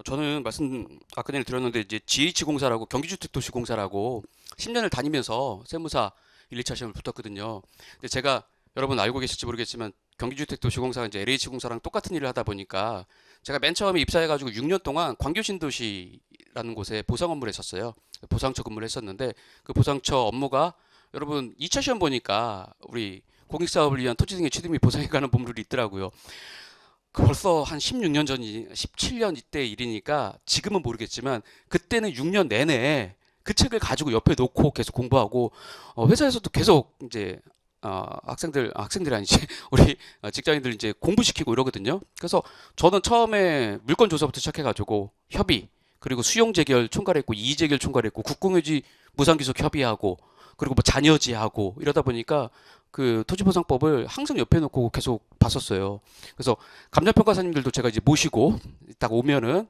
저는 말씀 아까 전에 드렸는데 이제 GH공사라고 경기주택도시공사라고 10년을 다니면서 세무사 1, 2차 시험을 붙었거든요. 근데 제가 여러분 알고 계실지 모르겠지만 경기주택도시공사가 이제 LH공사랑 똑같은 일을 하다 보니까 제가 맨 처음에 입사해가지고 6년 동안 광교신도시라는 곳에 보상 업무를 했었어요. 보상처 근무를 했었는데 그 보상처 업무가 여러분 2차 시험 보니까 우리 공익사업을 위한 토지 등의 취득 및 보상에 관한 법률이 있더라고요. 그 벌써 한 16년 전이 17년 이때 일이니까 지금은 모르겠지만 그때는 6년 내내 그 책을 가지고 옆에 놓고 계속 공부하고 회사에서도 계속 이제 학생들이 아니지 우리 직장인들 이제 공부시키고 이러거든요. 그래서 저는 처음에 물건 조사부터 시작해가지고 협의 그리고 수용 재결 총괄했고 이의 재결 총괄했고 국공유지 무상기속 협의하고 그리고 뭐 잔여지하고 이러다 보니까 그 토지보상법을 항상 옆에 놓고 계속 봤었어요. 그래서 감정평가사님들도 제가 이제 모시고 딱 오면은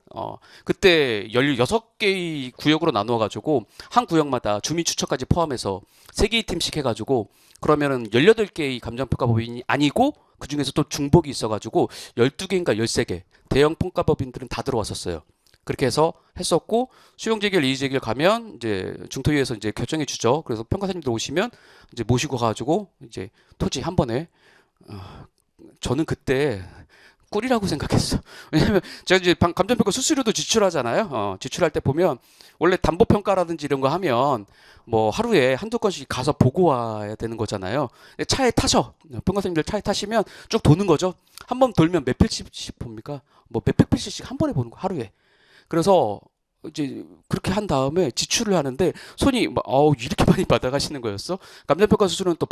그때 16개의 구역으로 나누어 가지고 한 구역마다 주민 추천까지 포함해서 3개의 팀씩 해 가지고 그러면은 18개의 감정평가법인이 아니고 그중에서 또 중복이 있어 가지고 12개인가 13개 대형 평가법인들은 다 들어왔었어요. 그렇게 해서 했었고 수용재결, 이의재결 가면 이제 중토위에서 이제 결정해 주죠. 그래서 평가사님들 오시면 이제 모시고 가지고 이제 토지 한 번에 저는 그때 꿀이라고 생각했어. 왜냐면 제가 이제 감정평가 수수료도 지출하잖아요. 지출할 때 보면 원래 담보평가라든지 이런 거 하면 뭐 하루에 한두 건씩 가서 보고 와야 되는 거잖아요. 차에 타셔. 평가사님들 차에 타시면 쭉 도는 거죠. 한 번 돌면 몇 필씩 봅니까? 뭐 몇백 필씩 한 번에 보는 거 하루에. 그래서 이제 그렇게 한 다음에 지출을 하는데 손이 막 이렇게 많이 받아가시는 거였어? 감정평가 수수료는 또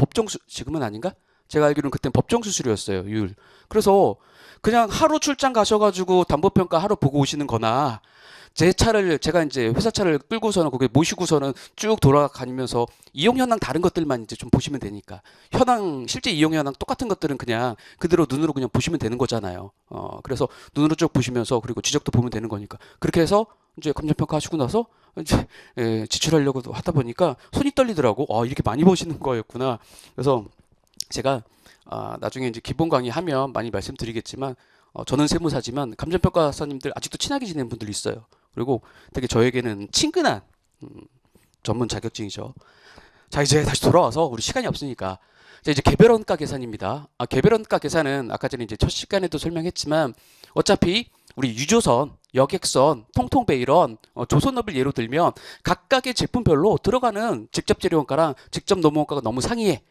지금은 아닌가? 제가 알기로는 그땐 법정 수수료였어요, 율. 그래서 그냥 하루 출장 가셔가지고 담보평가 하루 보고 오시는 거나 제 차를 제가 이제 회사 차를 끌고서는 거기 모시고서는 쭉 돌아다니면서 이용 현황 다른 것들만 이제 좀 보시면 되니까 현황 실제 이용 현황 똑같은 것들은 그냥 그대로 눈으로 그냥 보시면 되는 거잖아요. 그래서 눈으로 쭉 보시면서 그리고 지적도 보면 되는 거니까 그렇게 해서 이제 감정평가 하시고 나서 이제 지출하려고 하다 보니까 손이 떨리더라고. 이렇게 많이 버시는 거였구나. 그래서 제가 나중에 이제 기본 강의 하면 많이 말씀드리겠지만 저는 세무사지만 감정평가사님들 아직도 친하게 지내는 분들이 있어요. 그리고 되게 저에게는 친근한 전문 자격증이죠. 자, 이제 다시 돌아와서 우리 시간이 없으니까 자, 이제 개별원가 계산입니다. 개별원가 계산은 아까 전에 이제 첫 시간에도 설명했지만 어차피 우리 유조선, 여객선, 통통베일원, 조선업을 예로 들면 각각의 제품별로 들어가는 직접 재료원가랑 직접 노무원가가 너무 상이해.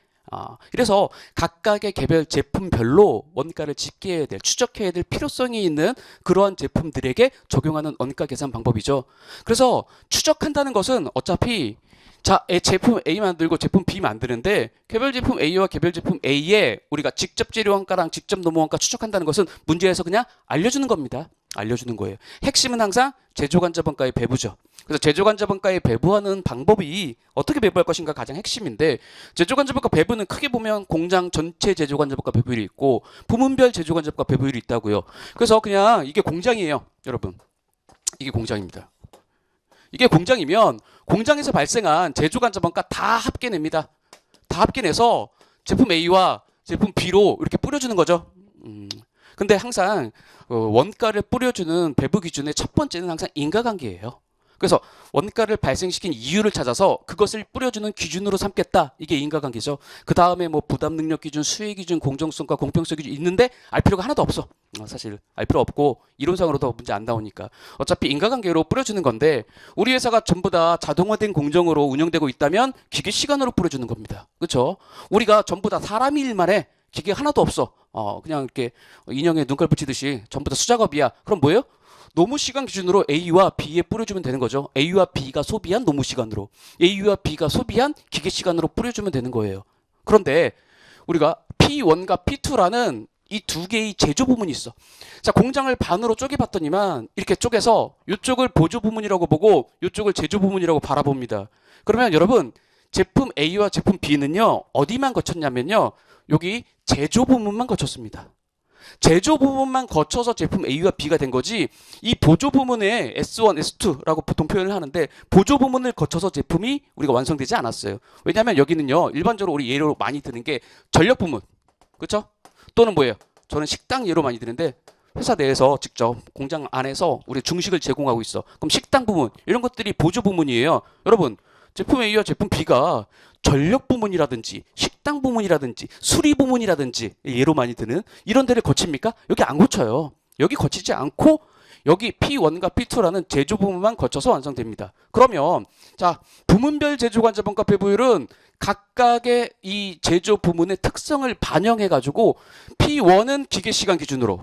이래서 각각의 개별 제품별로 원가를 집계해야 될, 추적해야 될 필요성이 있는 그러한 제품들에게 적용하는 원가 계산 방법이죠. 그래서 추적한다는 것은 어차피 제품 A 만들고 제품 B 만드는데 개별 제품 A와 개별 제품 A에 우리가 직접 재료 원가랑 직접 노무 원가 추적한다는 것은 문제에서 그냥 알려주는 겁니다. 알려주는 거예요. 핵심은 항상 제조간접원가의 배부죠. 그래서 제조간접원가의 배부하는 방법이 어떻게 배부할 것인가 가장 핵심인데 제조간접원가 배부는 크게 보면 공장 전체 제조간접원가 배부율이 있고 부문별 제조간접원가 배부율이 있다고요. 그래서 그냥 이게 공장이에요. 여러분. 이게 공장입니다. 이게 공장이면 공장에서 발생한 제조간접원가 다 합계냅니다. 다 합계내서 제품 A와 제품 B로 이렇게 뿌려주는 거죠. 근데 항상 원가를 뿌려주는 배부 기준의 첫 번째는 항상 인과관계예요. 그래서 원가를 발생시킨 이유를 찾아서 그것을 뿌려주는 기준으로 삼겠다. 이게 인과관계죠. 그 다음에 뭐 부담 능력 기준, 수혜 기준, 공정성과 공평성 기준 있는데 알 필요가 하나도 없어. 사실 알 필요 없고 이론상으로도 문제 안 나오니까 어차피 인과관계로 뿌려주는 건데 우리 회사가 전부 다 자동화된 공정으로 운영되고 있다면 기계 시간으로 뿌려주는 겁니다. 그렇죠? 우리가 전부 다 사람이 일만 해. 기계 하나도 없어. 그냥 이렇게 인형에 눈깔 붙이듯이 전부 다 수작업이야. 그럼 뭐예요? 노무 시간 기준으로 A와 B에 뿌려주면 되는 거죠. A와 B가 소비한 노무 시간으로, A와 B가 소비한 기계 시간으로 뿌려주면 되는 거예요. 그런데 우리가 P1과 P2라는 이 두 개의 제조 부문이 있어. 자, 공장을 반으로 쪼개봤더니만 이렇게 쪼개서 이쪽을 보조 부문이라고 보고 이쪽을 제조 부문이라고 바라봅니다. 그러면 여러분 제품 A와 제품 B는요 어디만 거쳤냐면요 여기 제조 부문만 거쳤습니다. 제조 부분만 거쳐서 제품 A와 B가 된 거지 이 보조 부문에 S1, S2라고 보통 표현을 하는데 보조 부문을 거쳐서 제품이 우리가 완성되지 않았어요. 왜냐하면 여기는요 일반적으로 우리 예로 많이 드는 게 전력 부문 그렇죠? 또는 뭐예요? 저는 식당 예로 많이 드는데 회사 내에서 직접 공장 안에서 우리 중식을 제공하고 있어. 그럼 식당 부문 이런 것들이 보조 부문이에요. 여러분 제품 A와 제품 B가 전력 부문이라든지 식당 부문이라든지 수리 부문이라든지 예로 많이 드는 이런 데를 거칩니까? 여기 안 거쳐요. 여기 거치지 않고 여기 P1과 P2라는 제조 부문만 거쳐서 완성됩니다. 그러면 자 부문별 제조관자본가 배부율은 각각의 이 제조 부문의 특성을 반영해 가지고 P1은 기계 시간 기준으로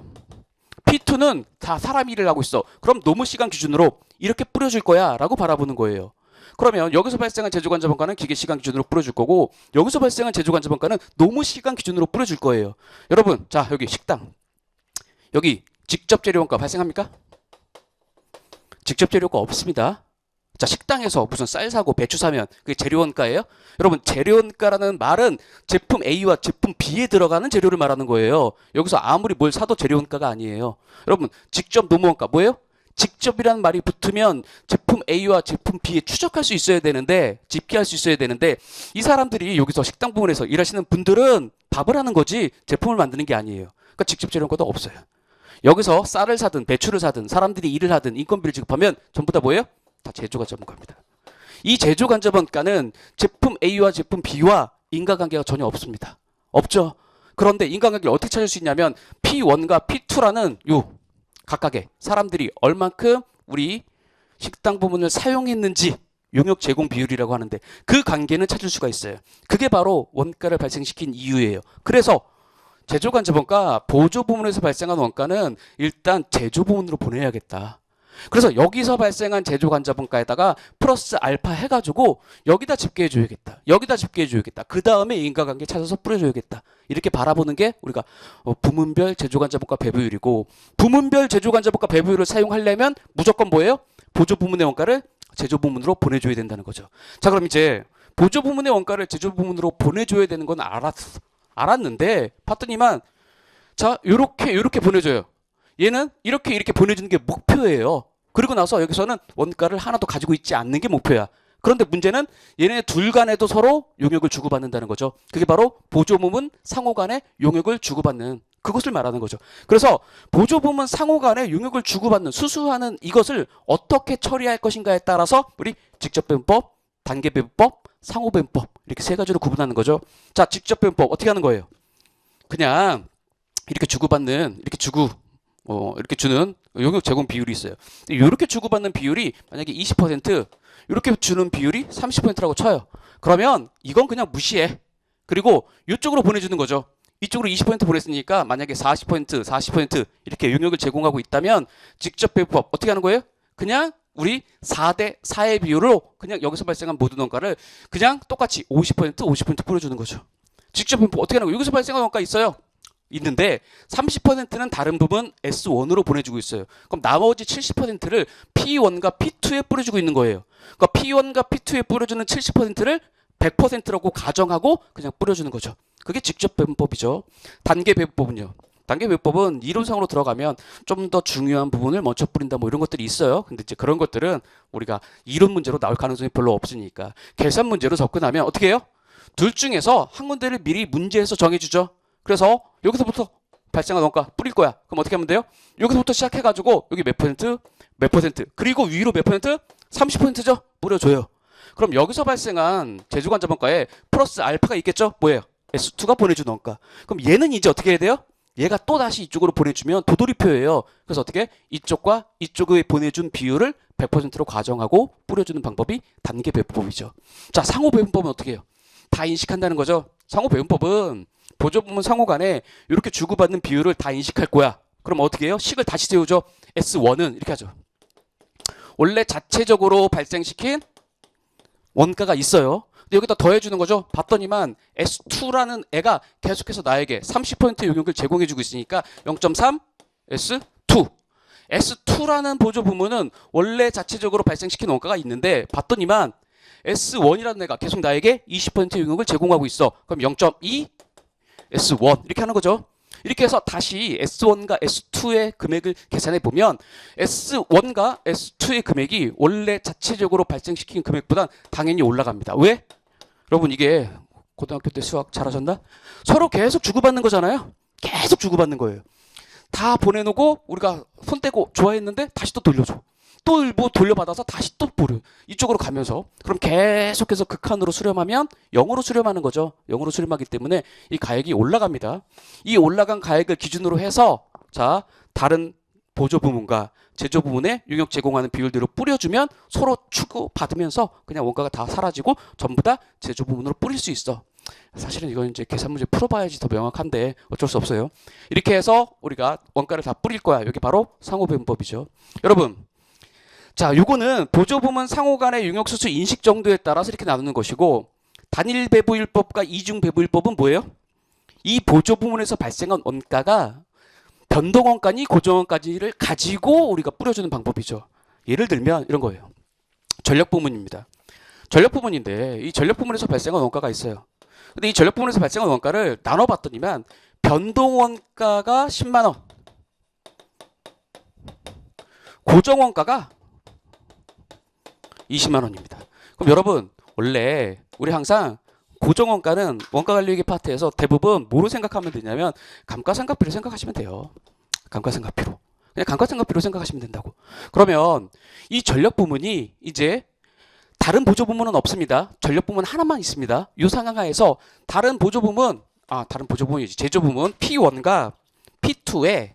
P2는 다 사람 일을 하고 있어. 그럼 노무 시간 기준으로 이렇게 뿌려줄 거야 라고 바라보는 거예요. 그러면 여기서 발생한 제조관자본가는 기계 시간 기준으로 뿌려줄 거고 여기서 발생한 제조관자본가는 노무 시간 기준으로 뿌려줄 거예요. 여러분 자 여기 식당 여기 직접 재료원가 발생합니까? 직접 재료가 없습니다. 자 식당에서 무슨 쌀 사고 배추 사면 그게 재료원가예요? 여러분 재료원가라는 말은 제품 A와 제품 B에 들어가는 재료를 말하는 거예요. 여기서 아무리 뭘 사도 재료원가가 아니에요. 여러분 직접 노무원가 뭐예요? 직접이라는 말이 붙으면 제품 A와 제품 B에 추적할 수 있어야 되는데 집계할 수 있어야 되는데 이 사람들이 여기서 식당 부문에서 일하시는 분들은 밥을 하는 거지 제품을 만드는 게 아니에요. 그러니까 직접 재료원가도 없어요. 여기서 쌀을 사든 배추를 사든 사람들이 일을 하든 인건비를 지급하면 전부 다 뭐예요? 다 제조관자본가입니다. 이 제조관자본가는 제품 A와 제품 B와 인과관계가 전혀 없습니다. 없죠. 그런데 인과관계를 어떻게 찾을 수 있냐면 P1과 P2라는 요 각각의 사람들이 얼만큼 우리 식당 부문을 사용했는지 용역 제공 비율이라고 하는데 그 관계는 찾을 수가 있어요. 그게 바로 원가를 발생시킨 이유예요. 그래서 제조관자본가 보조 부문에서 발생한 원가는 일단 제조 부문으로 보내야겠다. 그래서 여기서 발생한 제조관자본가에다가 플러스 알파 해가지고 여기다 집계해줘야겠다. 여기다 집계해줘야겠다. 그 다음에 인과관계 찾아서 뿌려줘야겠다. 이렇게 바라보는 게 우리가 부문별 제조관자본가 배부율이고 부문별 제조관자본가 배부율을 사용하려면 무조건 뭐예요? 보조 부문의 원가를 제조 부문으로 보내줘야 된다는 거죠. 자 그럼 이제 보조 부문의 원가를 제조 부문으로 보내줘야 되는 건 알았는데 봤더니만 자 요렇게 보내줘요. 얘는 이렇게 보내주는 게 목표예요. 그리고 나서 여기서는 원가를 하나도 가지고 있지 않는 게 목표야. 그런데 문제는 얘네 둘 간에도 서로 용역을 주고받는다는 거죠. 그게 바로 보조부문 상호 간에 용역을 주고받는 그것을 말하는 거죠. 그래서 보조부문 상호 간에 용역을 주고받는 수수하는 이것을 어떻게 처리할 것인가에 따라서 우리 직접배분법, 단계배분법, 상호배분법 이렇게 세 가지로 구분하는 거죠. 자, 직접배분법 어떻게 하는 거예요? 그냥 이렇게 주고받는 이렇게 주는 용역 제공 비율이 있어요. 이렇게 주고받는 비율이 만약에 20% 이렇게 주는 비율이 30%라고 쳐요. 그러면 이건 그냥 무시해. 그리고 이쪽으로 보내주는 거죠. 이쪽으로 20% 보냈으니까 만약에 40% 이렇게 용역을 제공하고 있다면 직접 배분법 어떻게 하는 거예요? 그냥 우리 4대 4의 비율로 그냥 여기서 발생한 모든 원가를 그냥 똑같이 50% 뿌려주는 거죠. 직접 배분법 어떻게 하는 거예요? 여기서 발생한 원가 있어요. 있는데 30%는 다른 부분 S1으로 보내주고 있어요. 그럼 나머지 70%를 P1과 P2에 뿌려주고 있는 거예요. 그러니까 P1과 P2에 뿌려주는 70%를 100%라고 가정하고 그냥 뿌려주는 거죠. 그게 직접 배분법이죠. 단계 배분법은요. 단계 배분법은 이론상으로 들어가면 좀 더 중요한 부분을 먼저 뿌린다 뭐 이런 것들이 있어요. 근데 이제 그런 것들은 우리가 이론 문제로 나올 가능성이 별로 없으니까 계산 문제로 접근하면 어떻게 해요? 둘 중에서 한 군데를 미리 문제에서 정해주죠. 그래서 여기서부터 발생한 원가 뿌릴 거야. 그럼 어떻게 하면 돼요? 여기서부터 시작해가지고 여기 몇 퍼센트, 그리고 위로 몇 퍼센트? 30%죠? 뿌려줘요. 그럼 여기서 발생한 제조관자본가에 플러스 알파가 있겠죠? 뭐예요? S2가 보내준 원가. 그럼 얘는 이제 어떻게 해야 돼요? 얘가 또 다시 이쪽으로 보내주면 도돌이표예요. 그래서 어떻게? 이쪽과 이쪽에 보내준 비율을 100%로 가정하고 뿌려주는 방법이 단계 배분법이죠. 자, 상호 배분법은 어떻게 해요? 다 인식한다는 거죠. 상호 배분법은 보조부문 상호 간에 이렇게 주고받는 비율을 다 인식할 거야. 그럼 어떻게 해요? 식을 다시 세우죠. S1은 이렇게 하죠. 원래 자체적으로 발생시킨 원가가 있어요. 근데 여기다 더해주는 거죠. 봤더니만 S2라는 애가 계속해서 나에게 30% 용역을 제공해주고 있으니까 0.3 S2. S2라는 보조부문은 원래 자체적으로 발생시킨 원가가 있는데 봤더니만 S1이라는 애가 계속 나에게 20% 용역을 제공하고 있어. 그럼 0.2 S1 이렇게 하는 거죠. 이렇게 해서 다시 S1과 S2의 금액을 계산해 보면 S1과 S2의 금액이 원래 자체적으로 발생시킨 금액보다 당연히 올라갑니다. 왜? 여러분 이게 고등학교 때 수학 잘하셨나? 서로 계속 주고받는 거잖아요. 계속 주고받는 거예요. 다 보내놓고 우리가 손 떼고 좋아했는데 다시 또 돌려줘. 또 뭐 돌려받아서 다시 또 보려. 이쪽으로 가면서 그럼 계속해서 극한으로 수렴하면 0으로 수렴하는 거죠. 0으로 수렴하기 때문에 이 가액이 올라갑니다. 이 올라간 가액을 기준으로 해서 자 다른 보조 부문과 제조 부문에 용역 제공하는 비율대로 뿌려주면 서로 추구받으면서 그냥 원가가 다 사라지고 전부 다 제조 부문으로 뿌릴 수 있어. 사실은 이건 이제 계산 문제 풀어봐야지 더 명확한데 어쩔 수 없어요. 이렇게 해서 우리가 원가를 다 뿌릴 거야. 여기 바로 상호배분법이죠. 여러분, 자, 요거는 보조 부문 상호 간의 용역 수수 인식 정도에 따라서 이렇게 나누는 것이고 단일 배부율법과 이중 배부율법은 뭐예요? 이 보조 부문에서 발생한 원가가 변동원가니 고정원가지를 가지고 우리가 뿌려주는 방법이죠. 예를 들면 이런 거예요. 전력 부문입니다. 전력 부문인데 이 전력 부문에서 발생한 원가가 있어요. 근데 이 전력 부문에서 발생한 원가를 나눠봤더니만 변동원가가 10만 원, 고정원가가 20만 원입니다. 그럼 여러분 원래 우리 항상 고정원가는 원가관리위기 파트에서 대부분 뭐로 생각하면 되냐면 감가상각비로 생각하시면 돼요. 감가상각비로. 그냥 감가상각비로 생각하시면 된다고. 그러면 이 전력 부문이 이제 다른 보조 부문은 없습니다. 전력 부문 하나만 있습니다. 이 상황 하에서 다른 보조 부문, 다른 보조 부문이지. 제조 부문 P1과 P2에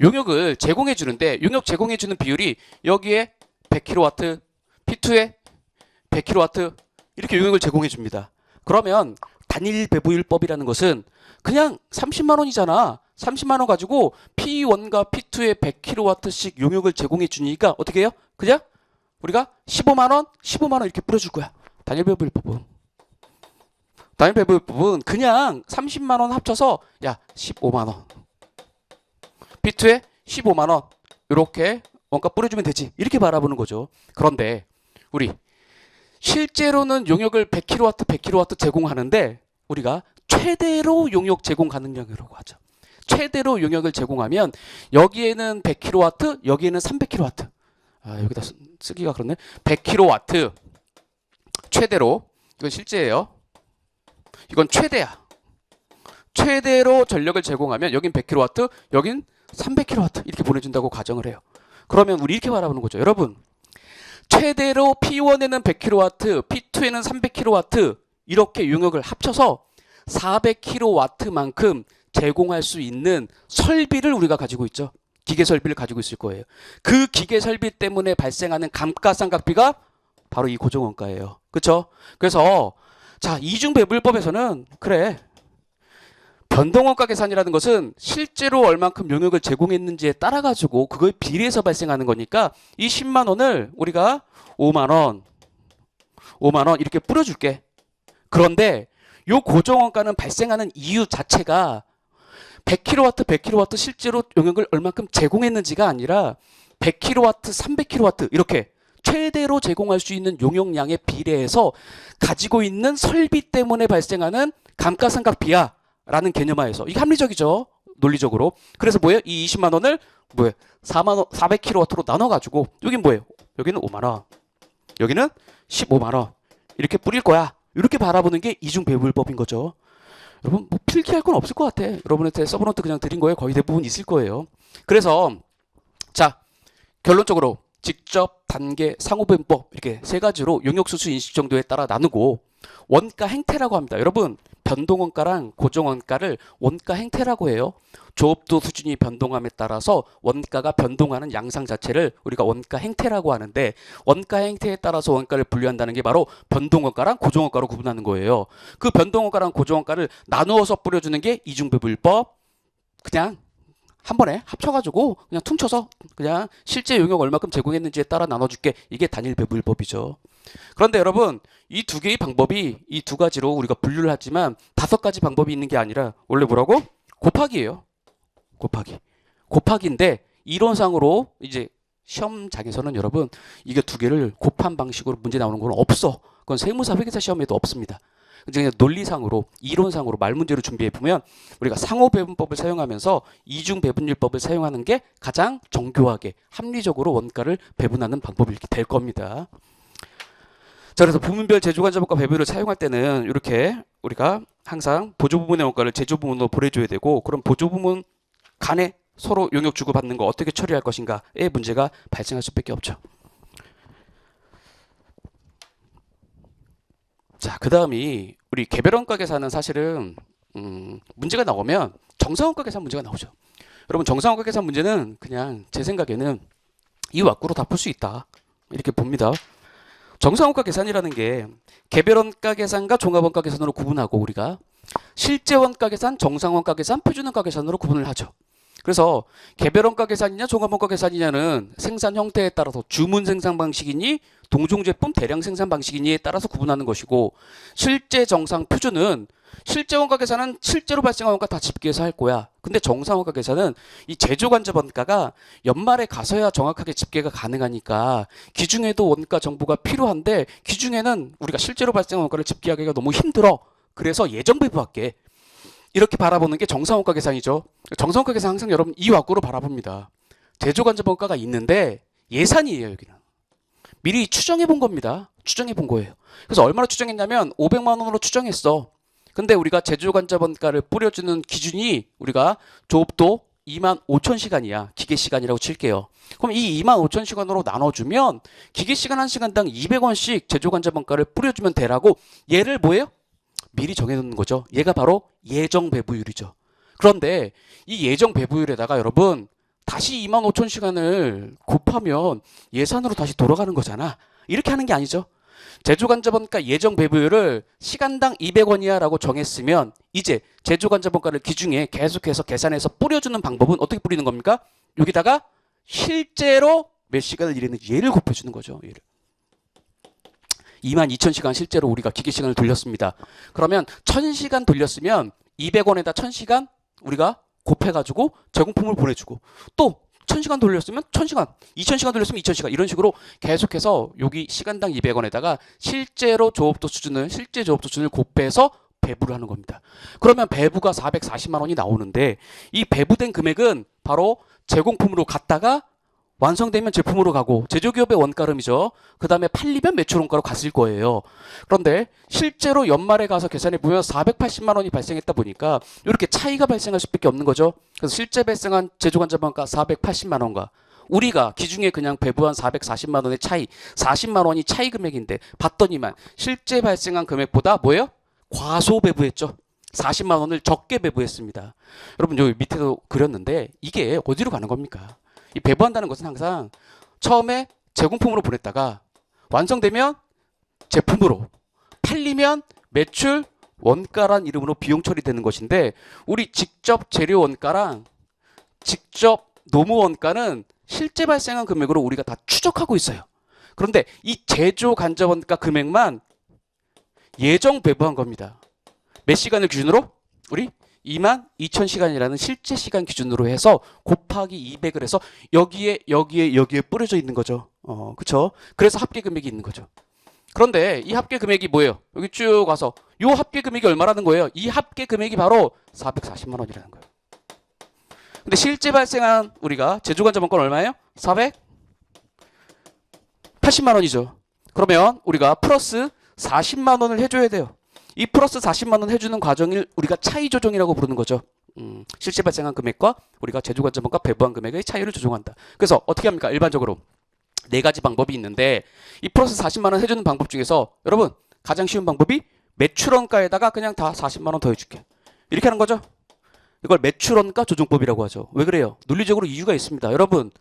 용역을 제공해 주는데 용역 제공해 주는 비율이 여기에 100kW, P2에 100kW 이렇게 용역을 제공해 줍니다. 그러면 단일 배부율법이라는 것은 그냥 30만 원이잖아. 30만 원 가지고 P1과 P2에 100kW씩 용역을 제공해 주니까 어떻게 해요? 그냥 우리가 15만 원, 15만 원 이렇게 뿌려줄 거야. 단일 배부율법은. 단일 배부율법은 그냥 30만 원 합쳐서 야 15만 원. P2에 15만 원 이렇게 원가 뿌려주면 되지. 이렇게 바라보는 거죠. 그런데 우리 실제로는 용역을 100kW, 100kW 제공하는데 우리가 최대로 용역 제공 가능량이라고 하죠. 최대로 용역을 제공하면 여기에는 100kW, 여기에는 300kW. 여기다 쓰기가 그렇네. 100kW 최대로. 이건 실제예요. 이건 최대야. 최대로 전력을 제공하면 여긴 100kW, 여긴 300kW 이렇게 보내준다고 가정을 해요. 그러면 우리 이렇게 바라보는 거죠. 여러분, 최대로 P1에는 100kW, P2에는 300kW 이렇게 용역을 합쳐서 400kW만큼 제공할 수 있는 설비를 우리가 가지고 있죠. 기계 설비를 가지고 있을 거예요. 그 기계 설비 때문에 발생하는 감가상각비가 바로 이 고정원가예요. 그렇죠? 그래서 자, 이중배부율법에서는 그래. 변동원가 계산이라는 것은 실제로 얼만큼 용역을 제공했는지에 따라 가지고 그거에 비례해서 발생하는 거니까 이 10만 원을 우리가 5만 원 이렇게 뿌려줄게. 그런데 요 고정원가는 발생하는 이유 자체가 100kW, 100kW 실제로 용역을 얼만큼 제공했는지가 아니라 100kW, 300kW 이렇게 최대로 제공할 수 있는 용역량에 비례해서 가지고 있는 설비 때문에 발생하는 감가상각비야 라는 개념하에서 이게 합리적이죠. 논리적으로. 그래서 뭐예요? 이 20만 원을 뭐예요? 4만 원, 400kW로 나눠 가지고 여긴 뭐예요? 여기는 5만 원. 여기는 15만 원. 이렇게 뿌릴 거야. 이렇게 바라보는 게 이중배부율법인 거죠. 여러분 뭐 필기할 건 없을 것 같아. 여러분한테 서브노트 그냥 드린 거예요. 거의 대부분 있을 거예요. 그래서 자, 결론적으로 직접, 단계, 상호배분법 이렇게 세 가지로 용역수수 인식 정도에 따라 나누고 원가 행태라고 합니다. 여러분 변동원가랑 고정원가를 원가 행태라고 해요. 조업도 수준이 변동함에 따라서 원가가 변동하는 양상 자체를 우리가 원가 행태라고 하는데 원가 행태에 따라서 원가를 분류한다는 게 바로 변동원가랑 고정원가로 구분하는 거예요. 그 변동원가랑 고정원가를 나누어서 뿌려주는 게 이중배부율법. 그냥 한 번에 합쳐가지고 그냥 퉁쳐서 그냥 실제 용역 얼마큼 제공했는지에 따라 나눠줄게. 이게 단일배부율법이죠. 그런데 여러분 이 두 개의 방법이 이 두 가지로 우리가 분류를 하지만 5가지 방법이 있는 게 아니라 원래 뭐라고? 곱하기예요. 곱하기인데 이론상으로 이제 시험장에서는 여러분 이게 두 개를 곱한 방식으로 문제 나오는 건 없어. 그건 세무사 회계사 시험에도 없습니다. 그냥 논리상으로 이론상으로 말문제로 준비해 보면 우리가 상호배분법을 사용하면서 이중배분율법을 사용하는 게 가장 정교하게 합리적으로 원가를 배분하는 방법이 될 겁니다. 자, 그래서 부문별 제조간접원가 배분을 사용할 때는 이렇게 우리가 항상 보조부문의 원가를 제조부문으로 보내줘야 되고 그럼 보조부문 간에 서로 용역 주고받는 거 어떻게 처리할 것인가의 문제가 발생할 수밖에 없죠. 자, 그 다음이 우리 개별원가 계산은 사실은 문제가 나오면 정상원가 계산 문제가 나오죠. 여러분 정상원가 계산 문제는 그냥 제 생각에는 이枠으로 다 풀 수 있다 이렇게 봅니다. 정상원가 계산이라는 게 개별원가 계산과 종합원가 계산으로 구분하고 우리가 실제 원가 계산, 정상원가 계산, 표준원가 계산으로 구분을 하죠. 그래서 개별원가 계산이냐 종합원가 계산이냐는 생산 형태에 따라서 주문 생산 방식이니 동종 제품 대량 생산 방식이니에 따라서 구분하는 것이고 실제 정상 표준은 실제 원가 계산은 실제로 발생한 원가 다 집계해서 할 거야. 근데 정상 원가 계산은 이 제조 간접 원가가 연말에 가서야 정확하게 집계가 가능하니까 기중에도 원가 정보가 필요한데 기중에는 우리가 실제로 발생한 원가를 집계하기가 너무 힘들어. 그래서 예정 배부할게. 이렇게 바라보는 게 정상원가 계산이죠. 정상원가 계산 항상 여러분 이枠으로 바라봅니다. 제조 간접 원가가 있는데 예산이에요. 여기는 미리 추정해 본 겁니다. 추정해 본 거예요. 그래서 얼마나 추정했냐면 500만 원으로 추정했어. 근데 우리가 제조 간접 원가를 뿌려주는 기준이 우리가 조업도 25,000시간이야. 기계 시간이라고 칠게요. 그럼 이 25,000시간으로 나눠주면 기계 시간 1시간당 200원씩 제조 간접 원가를 뿌려주면 되라고 얘를 뭐예요? 미리 정해놓는 거죠. 얘가 바로 예정 배부율이죠. 그런데 이 예정 배부율에다가 여러분 다시 25,000시간을 곱하면 예산으로 다시 돌아가는 거잖아. 이렇게 하는 게 아니죠. 제조 간접 원가 예정 배부율을 시간당 200원이야 라고 정했으면 이제 제조 간접 원가를 기준에 계속해서 계산해서 뿌려주는 방법은 어떻게 뿌리는 겁니까? 여기다가 실제로 몇 시간을 일했는지 얘를 곱해주는 거죠. 얘를. 22,000시간 실제로 우리가 기계 시간을 돌렸습니다. 그러면 1000시간 돌렸으면 200원에다 1000시간 우리가 곱해가지고 제공품을 보내주고 또 1000시간 돌렸으면 1000시간, 2000시간 돌렸으면 2000시간 이런 식으로 계속해서 여기 시간당 200원에다가 실제 조업도 수준을 곱해서 배부를 하는 겁니다. 그러면 배부가 440만 원이 나오는데 이 배부된 금액은 바로 제공품으로 갔다가 완성되면 제품으로 가고 제조기업의 원가름이죠. 그 다음에 팔리면 매출 원가로 갔을 거예요. 그런데 실제로 연말에 가서 계산해 보면 480만 원이 발생했다 보니까 이렇게 차이가 발생할 수밖에 없는 거죠. 그래서 실제 발생한 제조간접 원가 480만 원과 우리가 기중에 그냥 배부한 440만 원의 차이, 40만 원이 차이 금액인데 봤더니만 실제 발생한 금액보다 뭐예요? 과소 배부했죠. 40만 원을 적게 배부했습니다. 여러분 여기 밑에도 그렸는데 이게 어디로 가는 겁니까? 이 배부한다는 것은 항상 처음에 제공품으로 보냈다가 완성되면 제품으로 팔리면 매출 원가란 이름으로 비용 처리되는 것인데 우리 직접 재료 원가랑 직접 노무 원가는 실제 발생한 금액으로 우리가 다 추적하고 있어요. 그런데 이 제조 간접 원가 금액만 예정 배부한 겁니다. 몇 시간을 기준으로? 우리 22,000시간이라는 실제 시간 기준으로 해서 곱하기 200을 해서 여기에 뿌려져 있는 거죠. 그쵸? 그래서 합계 금액이 있는 거죠. 그런데 이 합계 금액이 뭐예요? 여기 쭉 와서 이 합계 금액이 얼마라는 거예요? 이 합계 금액이 바로 440만 원이라는 거예요. 근데 실제 발생한 우리가 제조간접원가는 얼마예요? 480만 원이죠. 그러면 우리가 플러스 40만 원을 해줘야 돼요. 이 플러스 40만 원 해주는 과정을 우리가 차이 조정이라고 부르는 거죠. 실제 발생한 금액과 우리가 제조간접원가 배부한 금액의 차이를 조정한다. 그래서 어떻게 합니까? 일반적으로 네 가지 방법이 있는데 이 플러스 40만 원 해주는 방법 중에서 여러분 가장 쉬운 방법이 매출원가에다가 그냥 다 40만 원 더 해줄게. 이렇게 하는 거죠. 이걸 매출원가 조정법이라고 하죠. 왜 그래요? 논리적으로 이유가 있습니다. 여러분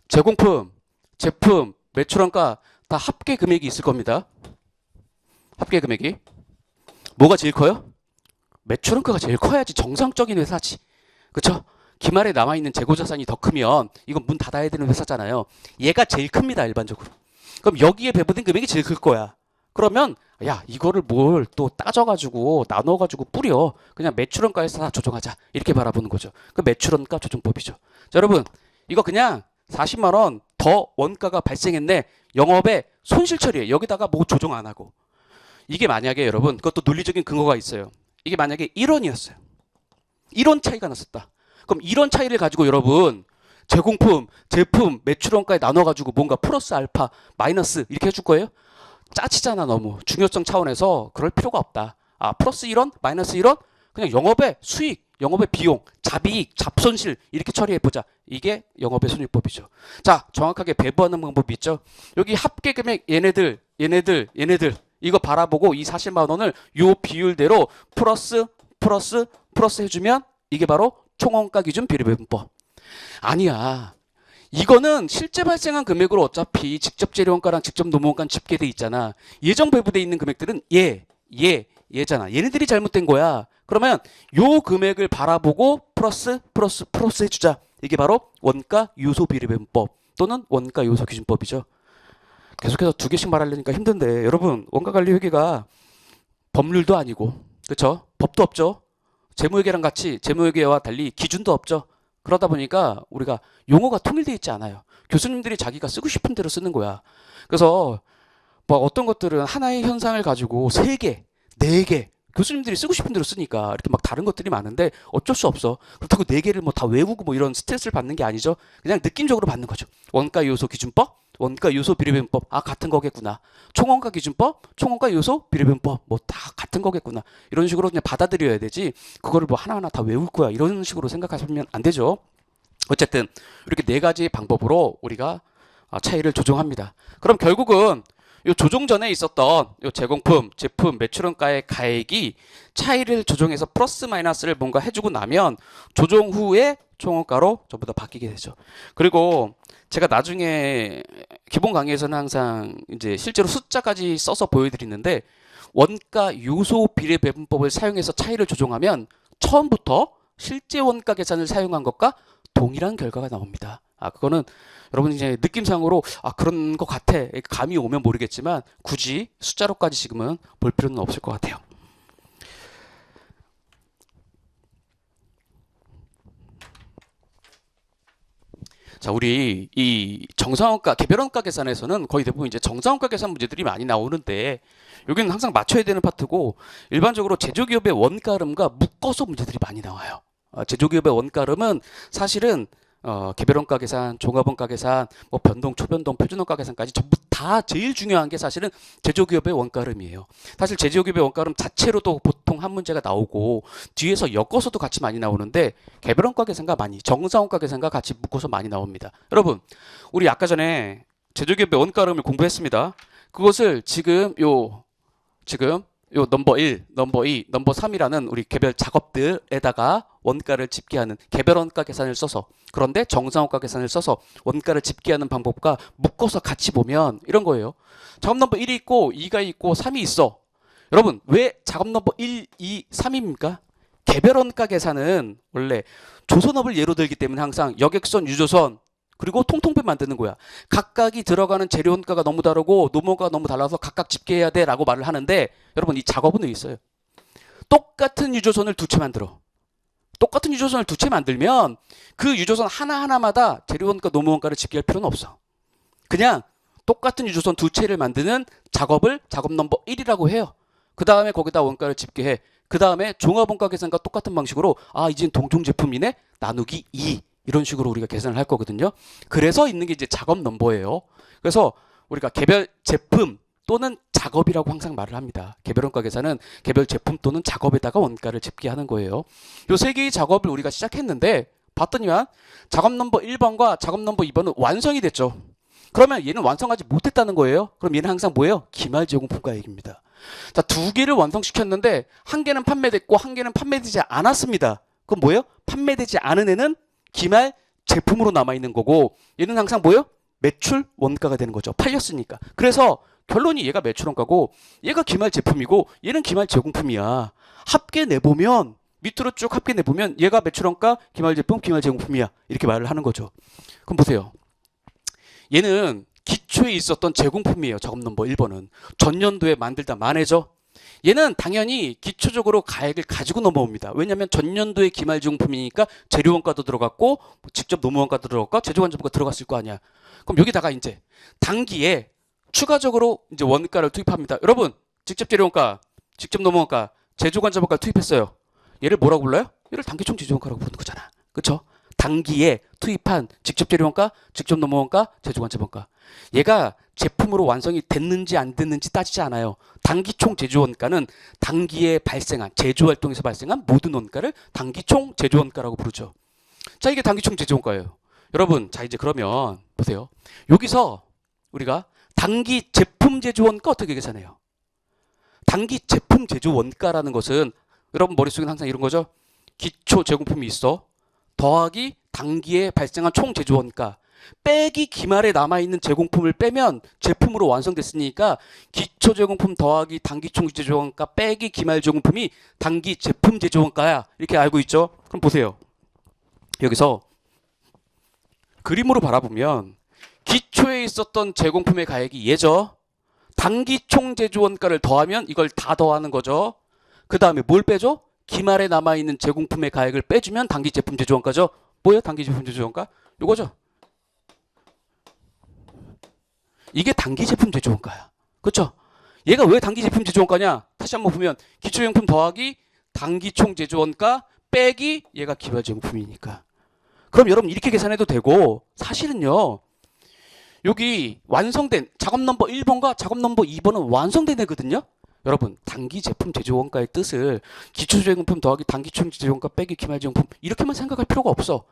제공품, 제품, 매출원가 다 합계 금액이 있을 겁니다. 합계 금액이 뭐가 제일 커요? 매출원가가 제일 커야지 정상적인 회사지. 그쵸? 기말에 남아있는 재고자산이 더 크면 이건 문 닫아야 되는 회사잖아요. 얘가 제일 큽니다. 일반적으로. 그럼 여기에 배부된 금액이 제일 클 거야. 그러면 야 이거를 뭘 또 따져가지고 나눠가지고 뿌려. 그냥 매출원가에서 다 조정하자. 이렇게 바라보는 거죠. 그 매출원가 조정법이죠. 자, 여러분 이거 그냥 40만 원 더 원가가 발생했네. 영업에 손실 처리해. 여기다가 뭐 조정 안 하고. 이게 만약에 여러분 그것도 논리적인 근거가 있어요. 이게 만약에 1원이었어요. 1원 차이가 났었다. 그럼 1원 차이를 가지고 여러분 제공품, 제품, 매출원가에 나눠가지고 뭔가 플러스 알파, 마이너스 이렇게 해줄 거예요? 짜치잖아 너무. 중요성 차원에서 그럴 필요가 없다. 아 플러스 1원, 마이너스 1원? 그냥 영업의 수익, 영업의 비용, 잡이익, 잡손실 이렇게 처리해보자. 이게 영업의 손익법이죠. 자, 정확하게 배분하는 방법이 있죠. 여기 합계금액 얘네들 이거 바라보고 이 40만 원을 요 비율대로 플러스 해주면 이게 바로 총원가 기준 비례배분법. 아니야. 이거는 실제 발생한 금액으로 어차피 직접 재료원가랑 직접 노무원가는 집계돼 있잖아. 예정 배부돼 있는 금액들은 얘잖아. 얘네들이 잘못된 거야. 그러면 요 금액을 바라보고 플러스 해주자. 이게 바로 원가 요소 비례배분법 또는 원가 요소 기준법이죠. 계속해서 두 개씩 말하려니까 힘든데 여러분 원가관리회계가 법률도 아니고 그렇죠? 법도 없죠. 재무회계랑 같이 재무회계와 달리 기준도 없죠. 그러다 보니까 우리가 용어가 통일되어 있지 않아요. 교수님들이 자기가 쓰고 싶은 대로 쓰는 거야. 그래서 뭐 어떤 것들은 하나의 현상을 가지고 3개, 4개 교수님들이 쓰고 싶은 대로 쓰니까 이렇게 막 다른 것들이 많은데 어쩔 수 없어. 그렇다고 4개를 뭐 다 외우고 뭐 이런 스트레스를 받는 게 아니죠. 그냥 느낌적으로 받는 거죠. 원가 요소 기준법, 원가 요소 비례배분법, 아 같은 거겠구나. 총원가 기준법, 총원가 요소 비례배분법, 뭐 다 같은 거겠구나. 이런 식으로 그냥 받아들여야 되지. 그거를 뭐 하나하나 다 외울 거야. 이런 식으로 생각하시면 안 되죠. 어쨌든 이렇게 4가지 방법으로 우리가 차이를 조정합니다. 그럼 결국은 요 조정 전에 있었던 요 제공품, 제품, 매출원가의 가액이 차이를 조정해서 플러스 마이너스를 뭔가 해주고 나면 조정 후에 총원가로 전부 다 바뀌게 되죠. 그리고 제가 나중에 기본 강의에서는 항상 이제 실제로 숫자까지 써서 보여드리는데 원가 요소 비례 배분법을 사용해서 차이를 조정하면 처음부터 실제 원가 계산을 사용한 것과 동일한 결과가 나옵니다. 그거는 여러분 이제 느낌상으로 그런 것 같아. 감이 오면 모르겠지만 굳이 숫자로까지 지금은 볼 필요는 없을 것 같아요. 자, 우리 이 정상원가, 개별원가 계산에서는 거의 대부분 이제 정상원가 계산 문제들이 많이 나오는데 여기는 항상 맞춰야 되는 파트고 일반적으로 제조기업의 원가름과 묶어서 문제들이 많이 나와요. 제조기업의 원가름은 사실은 개별원가 계산, 종합원가 계산, 뭐 변동, 초변동, 표준원가 계산까지 전부 다 제일 중요한 게 사실은 제조기업의 원가름이에요. 사실 제조기업의 원가름 자체로도 보통 한 문제가 나오고 뒤에서 엮어서도 같이 많이 나오는데 개별원가 계산과 정상원가 계산과 같이 묶어서 많이 나옵니다. 여러분, 우리 아까 전에 제조기업의 원가름을 공부했습니다. 그것을 지금 요 넘버 1, 넘버 2, 넘버 3이라는 우리 개별 작업들에다가 원가를 집계하는 개별원가 계산을 써서 그런데 정상원가 계산을 써서 원가를 집계하는 방법과 묶어서 같이 보면 이런 거예요. 작업 넘버 1이 있고 2가 있고 3이 있어. 여러분 왜 작업 넘버 1, 2, 3입니까? 개별원가 계산은 원래 조선업을 예로 들기 때문에 항상 여객선, 유조선 그리고 통통배 만드는 거야. 각각이 들어가는 재료원가가 너무 다르고 노무원가가 너무 달라서 각각 집계해야 돼 라고 말을 하는데 여러분 이 작업은 왜 있어요? 똑같은 유조선을 2채 만들어. 똑같은 유조선을 2채 만들면 그 유조선 하나하나마다 재료원가, 노무원가를 집계할 필요는 없어. 그냥 똑같은 유조선 2채를 만드는 작업을 작업 넘버 1이라고 해요. 그 다음에 거기다 원가를 집계해. 그 다음에 종합원가 계산과 똑같은 방식으로 이젠 동종 제품이네 나누기 2 이런 식으로 우리가 계산을 할 거거든요. 그래서 있는 게 이제 작업 넘버예요. 그래서 우리가 개별 제품 또는 작업이라고 항상 말을 합니다. 개별원가 계산은 개별 제품 또는 작업에다가 원가를 집계하는 거예요. 요 3개의 작업을 우리가 시작했는데 봤더니만 작업 넘버 1번과 작업 넘버 2번은 완성이 됐죠. 그러면 얘는 완성하지 못했다는 거예요. 그럼 얘는 항상 뭐예요? 기말 제공품가액입니다. 자, 2개를 완성시켰는데 1개는 판매됐고 1개는 판매되지 않았습니다. 그럼 뭐예요? 판매되지 않은 애는 기말 제품으로 남아있는 거고 얘는 항상 뭐예요? 매출 원가가 되는 거죠. 팔렸으니까. 그래서 결론이 얘가 매출 원가고 얘가 기말 제품이고 얘는 기말 제공품이야. 합계 내보면 밑으로 쭉 합계 내보면 얘가 매출 원가, 기말 제품, 기말 제공품이야. 이렇게 말을 하는 거죠. 그럼 보세요. 얘는 기초에 있었던 제공품이에요. 작업 넘버 1번은. 전년도에 만들다 만해죠. 얘는 당연히 기초적으로 가액을 가지고 넘어옵니다. 왜냐하면 전년도에 기말 제공품이니까 재료원가도 들어갔고 직접 노무원가도 들어갔고 제조관제부가 들어갔을 거 아니야. 그럼 여기다가 이제 단기에 추가적으로 이제 원가를 투입합니다. 여러분 직접 재료원가, 직접 노무원가, 제조관제부가 투입했어요. 얘를 뭐라고 불러요? 얘를 단기총 제조원가라고 부르는 거잖아. 그렇죠? 단기에 투입한 직접 재료원가, 직접 노무원가, 제조관제부가. 얘가 제품으로 완성이 됐는지 안 됐는지 따지지 않아요. 단기 총 제조 원가는 단기에 발생한 제조 활동에서 발생한 모든 원가를 단기 총 제조 원가라고 부르죠. 자, 이게 단기 총 제조 원가예요. 여러분, 자 이제 그러면 보세요. 여기서 우리가 단기 제품 제조 원가 어떻게 계산해요? 단기 제품 제조 원가라는 것은 여러분 머릿속에 항상 이런 거죠. 기초 제공품이 있어. 더하기 단기에 발생한 총 제조 원가. 빼기 기말에 남아있는 제공품을 빼면 제품으로 완성됐으니까 기초 제공품 더하기 단기 총 제조 원가 빼기 기말 제공품이 단기 제품 제조 원가야. 이렇게 알고 있죠? 그럼 보세요. 여기서 그림으로 바라보면 기초에 있었던 제공품의 가액이 얘죠. 단기 총 제조 원가를 더하면 이걸 다 더하는 거죠. 그 다음에 뭘 빼죠? 기말에 남아있는 제공품의 가액을 빼주면 단기 제품 제조 원가죠. 뭐예요? 단기 제품 제조 원가? 요거죠. 이게 단기 제품 제조 원가야. 그렇죠? 얘가 왜 단기 제품 제조 원가냐? 다시 한번 보면 기초용품 더하기 단기 총 제조 원가 빼기 얘가 기말 제공품이니까. 그럼 여러분 이렇게 계산해도 되고 사실은요. 여기 완성된 작업 넘버 1번과 작업 넘버 2번은 완성된 애거든요. 여러분 단기 제품 제조 원가의 뜻을 기초 제공품 더하기 단기 총 제조 원가 빼기 기말 제공품 이렇게만 생각할 필요가 없어.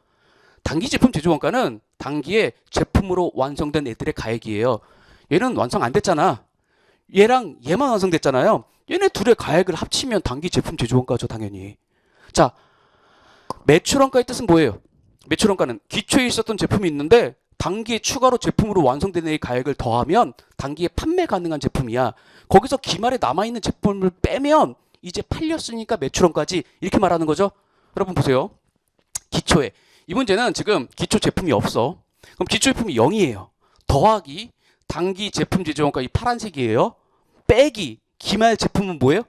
단기 제품 제조 원가는 단기에 제품으로 완성된 애들의 가액이에요. 얘는 완성 안 됐잖아. 얘랑 얘만 완성됐잖아요. 얘네 둘의 가액을 합치면 단기 제품 제조 원가죠, 당연히. 자, 매출 원가의 뜻은 뭐예요? 매출 원가는 기초에 있었던 제품이 있는데 단기에 추가로 제품으로 완성된 애의 가액을 더하면 단기에 판매 가능한 제품이야. 거기서 기말에 남아있는 제품을 빼면 이제 팔렸으니까 매출 원가지. 이렇게 말하는 거죠. 여러분 보세요. 기초에 이 문제는 지금 기초 제품이 없어. 그럼 기초 제품이 0이에요. 더하기 단기 제품 제조 원가 이 파란색이에요. 빼기 기말 제품은 뭐예요?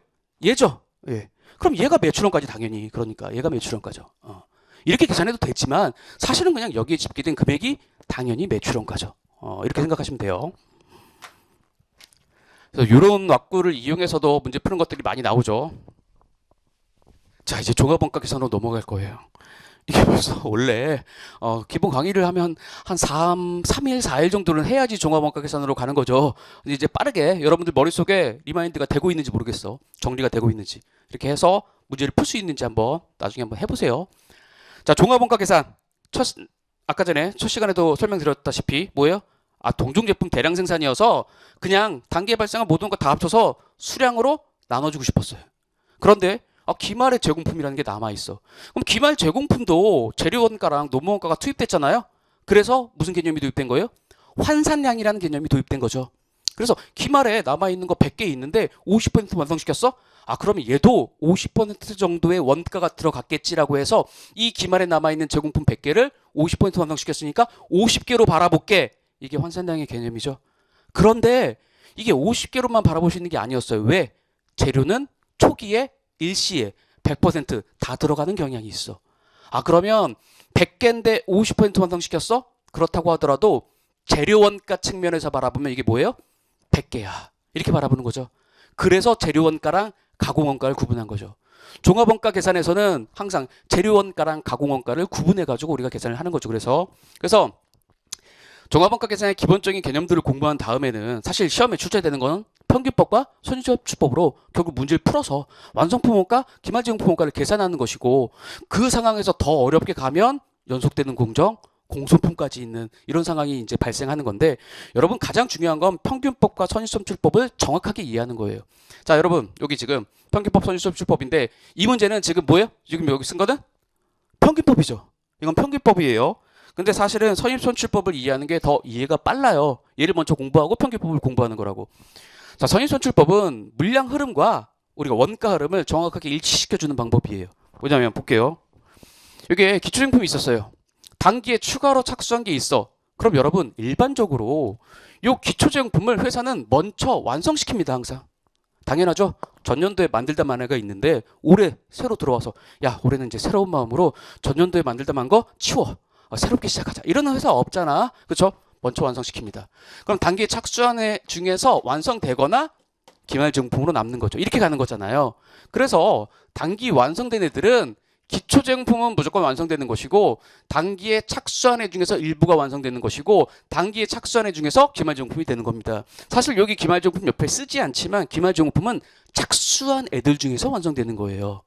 얘죠. 예. 그럼 얘가 매출 원가지 당연히. 그러니까 얘가 매출 원가죠. 이렇게 계산해도 되지만 사실은 그냥 여기에 집계된 금액이 당연히 매출 원가죠. 이렇게 생각하시면 돼요. 그래서 이런 왁구를 이용해서도 문제 푸는 것들이 많이 나오죠. 자, 이제 종합원가 계산으로 넘어갈 거예요. 이게 벌써 원래 기본 강의를 하면 한 3일, 4일 정도는 해야지 종합원가 계산으로 가는 거죠. 이제 빠르게 여러분들 머릿속에 리마인드가 되고 있는지 모르겠어. 정리가 되고 있는지. 이렇게 해서 문제를 풀 수 있는지 한번 나중에 한번 해보세요. 자, 종합원가 계산. 아까 전에 첫 시간에도 설명드렸다시피 뭐예요? 동종 제품 대량 생산이어서 그냥 단기에 발생한 모든 거 다 합쳐서 수량으로 나눠주고 싶었어요. 그런데 기말의 제공품이라는 게 남아있어. 그럼 기말 제공품도 재료원가랑 노무원가가 투입됐잖아요. 그래서 무슨 개념이 도입된 거예요? 환산량이라는 개념이 도입된 거죠. 그래서 기말에 남아있는 거 100개 있는데 50% 완성시켰어? 그러면 얘도 50% 정도의 원가가 들어갔겠지라고 해서 이 기말에 남아있는 제공품 100개를 50% 완성시켰으니까 50개로 바라볼게. 이게 환산량의 개념이죠. 그런데 이게 50개로만 바라볼 수 있는 게 아니었어요. 왜? 재료는 초기에 일시에 100% 들어가는 경향이 있어. 그러면 100개인데 50% 완성시켰어? 그렇다고 하더라도 재료원가 측면에서 바라보면 이게 뭐예요? 100개야. 이렇게 바라보는 거죠. 그래서 재료원가랑 가공원가를 구분한 거죠. 종합원가 계산에서는 항상 재료원가랑 가공원가를 구분해가지고 우리가 계산을 하는 거죠. 그래서 종합원가 계산의 기본적인 개념들을 공부한 다음에는 사실 시험에 출제되는 건 평균법과 선진적출법으로 결국 문제를 풀어서 완성품 원가, 기말제공품 원가를 계산하는 것이고 그 상황에서 더 어렵게 가면 연속되는 공정, 공소품까지 있는 이런 상황이 이제 발생하는 건데 여러분 가장 중요한 건 평균법과 선진적출법을 정확하게 이해하는 거예요. 자, 여러분 여기 지금 평균법, 선진적출법인데 이 문제는 지금 뭐예요? 지금 여기 쓴 거는 평균법이죠. 이건 평균법이에요. 근데 사실은 선입선출법을 이해하는 게 더 이해가 빨라요. 얘를 먼저 공부하고 평균법을 공부하는 거라고. 자, 선입선출법은 물량 흐름과 우리가 원가 흐름을 정확하게 일치시켜주는 방법이에요. 뭐냐면 볼게요. 여기에 기초제품이 있었어요. 단기에 추가로 착수한 게 있어. 그럼 여러분 일반적으로 이 기초제품을 회사는 먼저 완성시킵니다. 항상. 당연하죠. 전년도에 만들다 만 애가 있는데 올해 새로 들어와서 야 올해는 이제 새로운 마음으로 전년도에 만들다 만 거 치워. 새롭게 시작하자. 이런 회사 없잖아. 그렇죠? 먼저 완성시킵니다. 그럼 단기에 착수한 애 중에서 완성되거나 기말 제공품으로 남는 거죠. 이렇게 가는 거잖아요. 그래서 단기 완성된 애들은 기초제공품은 무조건 완성되는 것이고 단기에 착수한 애 중에서 일부가 완성되는 것이고 단기에 착수한 애 중에서 기말제공품이 되는 겁니다. 사실 여기 기말제공품 옆에 쓰지 않지만 기말제공품은 착수한 애들 중에서 완성되는 거예요.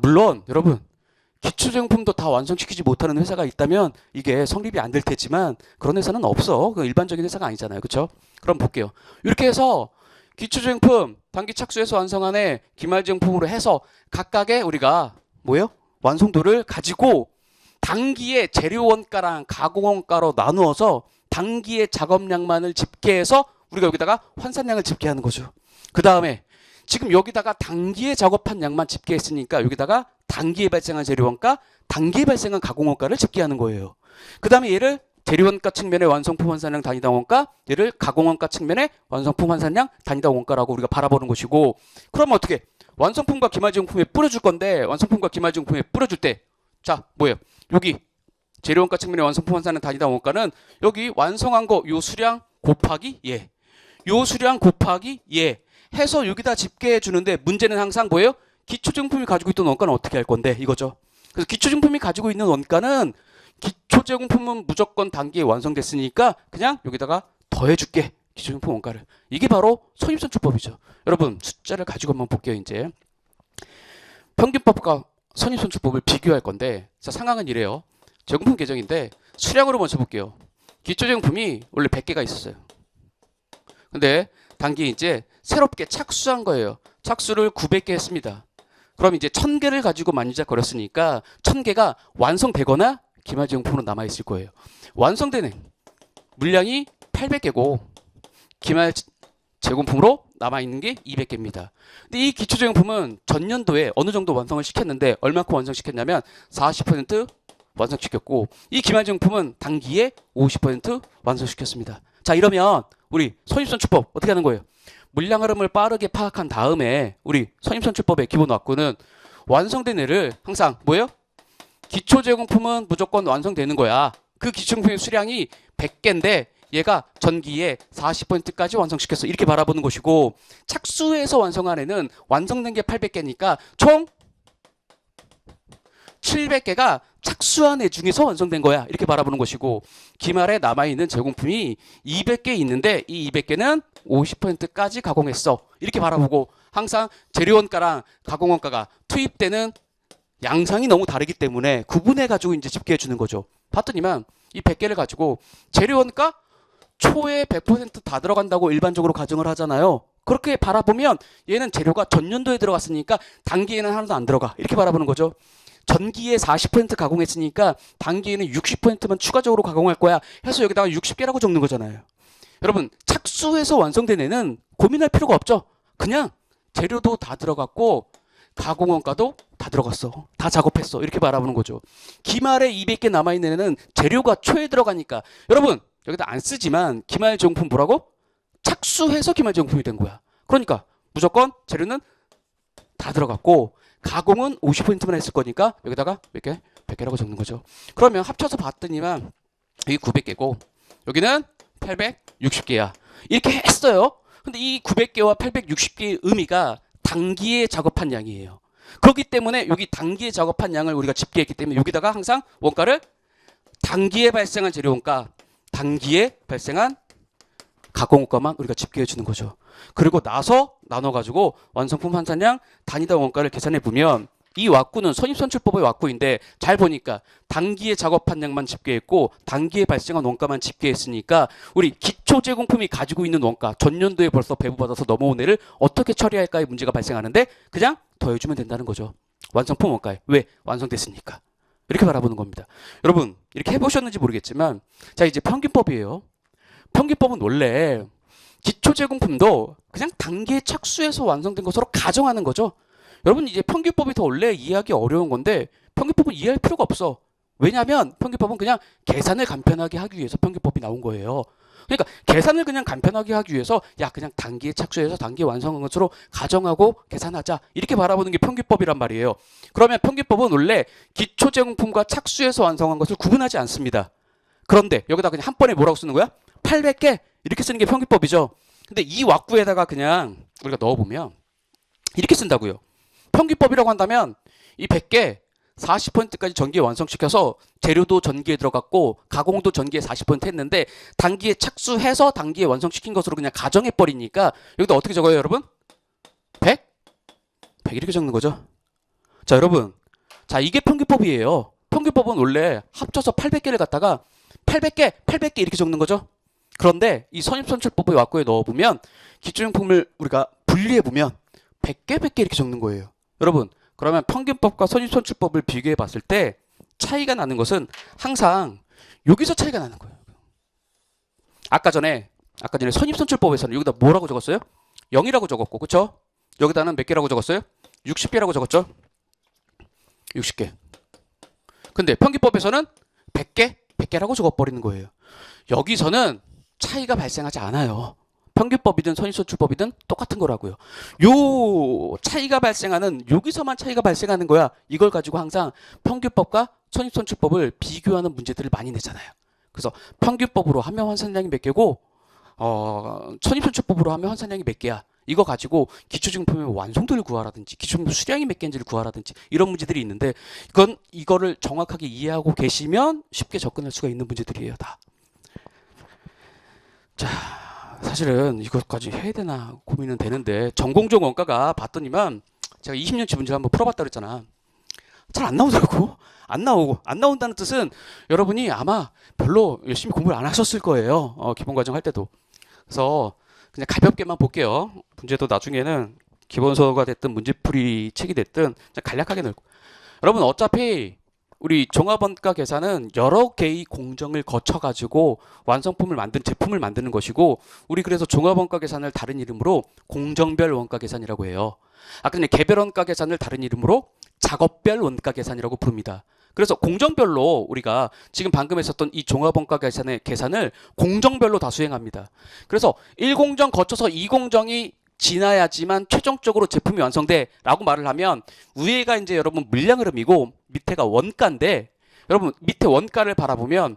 물론 여러분 기초제공품도 다 완성시키지 못하는 회사가 있다면 이게 성립이 안 될 테지만 그런 회사는 없어. 일반적인 회사가 아니잖아요. 그렇죠? 그럼 볼게요. 이렇게 해서 기초제공품 단기 착수해서 완성한 애 기말제공품으로 해서 각각의 우리가 뭐예요? 완성도를 가지고 단기에 재료 원가랑 가공 원가로 나누어서 단기의 작업량만을 집계해서 우리가 여기다가 환산량을 집계하는 거죠. 그 다음에 지금 여기다가 단기에 작업한 양만 집계했으니까 여기다가 단기에 발생한 재료 원가, 단기에 발생한 가공 원가를 집계하는 거예요. 그 다음에 얘를 재료 원가 측면의 완성품 환산량 단위당 원가, 얘를 가공 원가 측면의 완성품 환산량 단위당 원가라고 우리가 바라보는 것이고, 그러면 어떻게? 완성품과 기말제공품에 뿌려줄 건데 완성품과 기말제공품에 뿌려줄 때 자 뭐예요? 여기 재료 원가 측면의 완성품 환산량 단위당 원가는 여기 완성한 거 요 수량 곱하기 요 수량 곱하기 해서 여기다 집계해 주는데 문제는 항상 뭐예요? 기초제공품이 가지고 있던 원가는 어떻게 할 건데 이거죠. 그래서 기초제공품이 가지고 있는 원가는 기초제공품은 무조건 단기에 완성됐으니까 그냥 여기다가 더해줄게. 기초제공품 원가를. 이게 바로 선입선출법이죠. 여러분 숫자를 가지고 한번 볼게요. 이제 평균법과 선입선출법을 비교할 건데 자 상황은 이래요. 제공품 계정인데 수량으로 먼저 볼게요. 기초제공품이 원래 100개가 있었어요. 근데 단기에 이제 새롭게 착수한 거예요. 착수를 900개 했습니다. 그럼 이제 1000개를 가지고 만지작거렸으니까 1000개가 완성되거나 기말제공품으로 남아있을 거예요. 완성되는 물량이 800개고 기말제공품으로 남아있는 게 200개입니다. 근데 이 기초제공품은 전년도에 어느 정도 완성을 시켰는데 얼마큼 완성시켰냐면 40% 완성시켰고 이 기말제공품은 단기에 50% 완성시켰습니다. 자 이러면 우리 선입선출법 어떻게 하는 거예요? 물량 흐름을 빠르게 파악한 다음에 우리 선입선출법의 기본 왁구는 완성된 애를 항상 뭐예요? 기초제공품은 무조건 완성되는 거야. 그 기초제공품의 수량이 100개인데 얘가 전기에 40%까지 완성시켰어. 이렇게 바라보는 것이고 착수해서 완성한 애는 완성된 게 800개니까 총 700개가 착수한 애 중에서 완성된 거야. 이렇게 바라보는 것이고 기말에 남아있는 제공품이 200개 있는데 이 200개는 50%까지 가공했어. 이렇게 바라보고 항상 재료원가랑 가공원가가 투입되는 양상이 너무 다르기 때문에 구분해 가지고 이제 집계해 주는 거죠. 봤더니만 이 100개를 가지고 재료원가 초에 100% 다 들어간다고 일반적으로 가정을 하잖아요. 그렇게 바라보면 얘는 재료가 전년도에 들어갔으니까 단기에는 하나도 안 들어가. 이렇게 바라보는 거죠. 전기에 40% 가공했으니까 단기에는 60%만 추가적으로 가공할 거야 해서 여기다가 60개라고 적는 거잖아요. 여러분 착수해서 완성된 애는 고민할 필요가 없죠. 그냥 재료도 다 들어갔고 가공원가도 다 들어갔어. 다 작업했어. 이렇게 바라보는 거죠. 기말에 200개 남아있는 애는 재료가 초에 들어가니까 여러분 여기다 안 쓰지만 기말제공품 뭐라고? 착수해서 기말제공품이 된 거야. 그러니까 무조건 재료는 다 들어갔고 가공은 50%만 했을 거니까 여기다가 몇 개? 100개라고 적는 거죠. 그러면 합쳐서 봤더니만 여기 900개고 여기는 860개야. 이렇게 했어요. 근데 이 900개와 860개의 의미가 단기에 작업한 양이에요. 그렇기 때문에 여기 단기에 작업한 양을 우리가 집계했기 때문에 여기다가 항상 원가를 단기에 발생한 재료 원가, 단기에 발생한 가공원가만 우리가 집계해 주는 거죠. 그리고 나서 나눠가지고 완성품 환산량 단위당 원가를 계산해 보면 이 왁구는 선입선출법의 왁구인데 잘 보니까 단기에 작업한 양만 집계했고 단기에 발생한 원가만 집계했으니까 우리 기초제공품이 가지고 있는 원가 전년도에 벌써 배부받아서 넘어온 애를 어떻게 처리할까의 문제가 발생하는데 그냥 더해주면 된다는 거죠. 완성품 원가에. 왜? 완성됐으니까. 이렇게 바라보는 겁니다. 여러분 이렇게 해보셨는지 모르겠지만 자 이제 평균법이에요. 평균법은 원래 기초제공품도 그냥 단기에 착수해서 완성된 것으로 가정하는 거죠. 여러분 이제 평균법이 더 원래 이해하기 어려운 건데 평균법은 이해할 필요가 없어. 왜냐하면 평균법은 그냥 계산을 간편하게 하기 위해서 평균법이 나온 거예요. 그러니까 계산을 그냥 간편하게 하기 위해서 야 그냥 단기에 착수해서 단기에 완성한 것으로 가정하고 계산하자 이렇게 바라보는 게 평균법이란 말이에요. 그러면 평균법은 원래 기초제공품과 착수해서 완성한 것을 구분하지 않습니다. 그런데 여기다 그냥 한 번에 뭐라고 쓰는 거야? 800개 이렇게 쓰는 게 평균법이죠. 근데 이 왁구에다가 그냥 우리가 넣어보면 이렇게 쓴다고요. 평균법이라고 한다면 이 100개 40%까지 전기에 완성시켜서 재료도 전기에 들어갔고 가공도 전기에 40% 했는데 단기에 착수해서 단기에 완성시킨 것으로 그냥 가정해 버리니까 여기다 어떻게 적어요, 여러분? 100? 100 이렇게 적는 거죠. 자, 여러분. 자, 이게 평균법이에요. 평균법은 원래 합쳐서 800개를 갖다가 800개, 800개 이렇게 적는 거죠. 그런데 이 선입선출법의 왁구에 넣어보면 기초용품을 우리가 분리해보면 100개, 100개 이렇게 적는 거예요. 여러분, 그러면 평균법과 선입선출법을 비교해 봤을 때 차이가 나는 것은 항상 여기서 차이가 나는 거예요. 아까 전에 선입선출법에서는 여기다 뭐라고 적었어요? 0이라고 적었고, 그쵸? 여기다는 몇 개라고 적었어요? 60개라고 적었죠? 60개. 근데 평균법에서는 100개, 100개라고 적어버리는 거예요. 여기서는 차이가 발생하지 않아요. 평균법이든 선입선출법이든 똑같은 거라고요. 요 차이가 발생하는, 여기서만 차이가 발생하는 거야. 이걸 가지고 항상 평균법과 선입선출법을 비교하는 문제들을 많이 내잖아요. 그래서 평균법으로 하면 환산량이 몇 개고 선입선출법으로 하면 환산량이 몇 개야. 이거 가지고 기초증품의 완성도를 구하라든지 기초증품 수량이 몇 개인지를 구하라든지 이런 문제들이 있는데 이거를 정확하게 이해하고 계시면 쉽게 접근할 수가 있는 문제들이에요, 다. 자, 사실은 이것까지 해야 되나 고민은 되는데 전공정 원가가 봤더니만 제가 20년치 문제를 한번 풀어봤다 그랬잖아. 잘 안 나오더라고. 안 나온다는 뜻은 여러분이 아마 별로 열심히 공부를 안 하셨을 거예요. 기본과정 할 때도. 그래서 그냥 가볍게만 볼게요. 문제도 나중에는 기본서가 됐든 문제풀이 책이 됐든 간략하게 넣고. 여러분 어차피 우리 종합원가 계산은 여러 개의 공정을 거쳐가지고 완성품을 만든 제품을 만드는 것이고 우리 그래서 종합원가 계산을 다른 이름으로 공정별 원가 계산이라고 해요. 아까 전에 개별 원가 계산을 다른 이름으로 작업별 원가 계산이라고 부릅니다. 그래서 공정별로 우리가 지금 방금 했었던 이 종합원가 계산의 계산을 공정별로 다 수행합니다. 그래서 1공정 거쳐서 2공정이 지나야지만 최종적으로 제품이 완성돼 라고 말을 하면 위에가 이제 여러분 물량 흐름이고 밑에가 원가인데 여러분 밑에 원가를 바라보면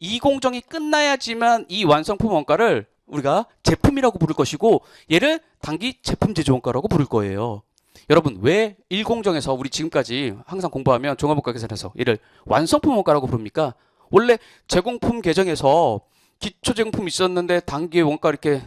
2공정이 끝나야지만 이 완성품 원가를 우리가 제품이라고 부를 것이고 얘를 단기 제품 제조 원가라고 부를 거예요. 여러분 왜 1공정에서 우리 지금까지 항상 공부하면 종합원가 계산에서 얘를 완성품 원가라고 부릅니까? 원래 제공품 계정에서 기초 제공품 있었는데 단기 원가 이렇게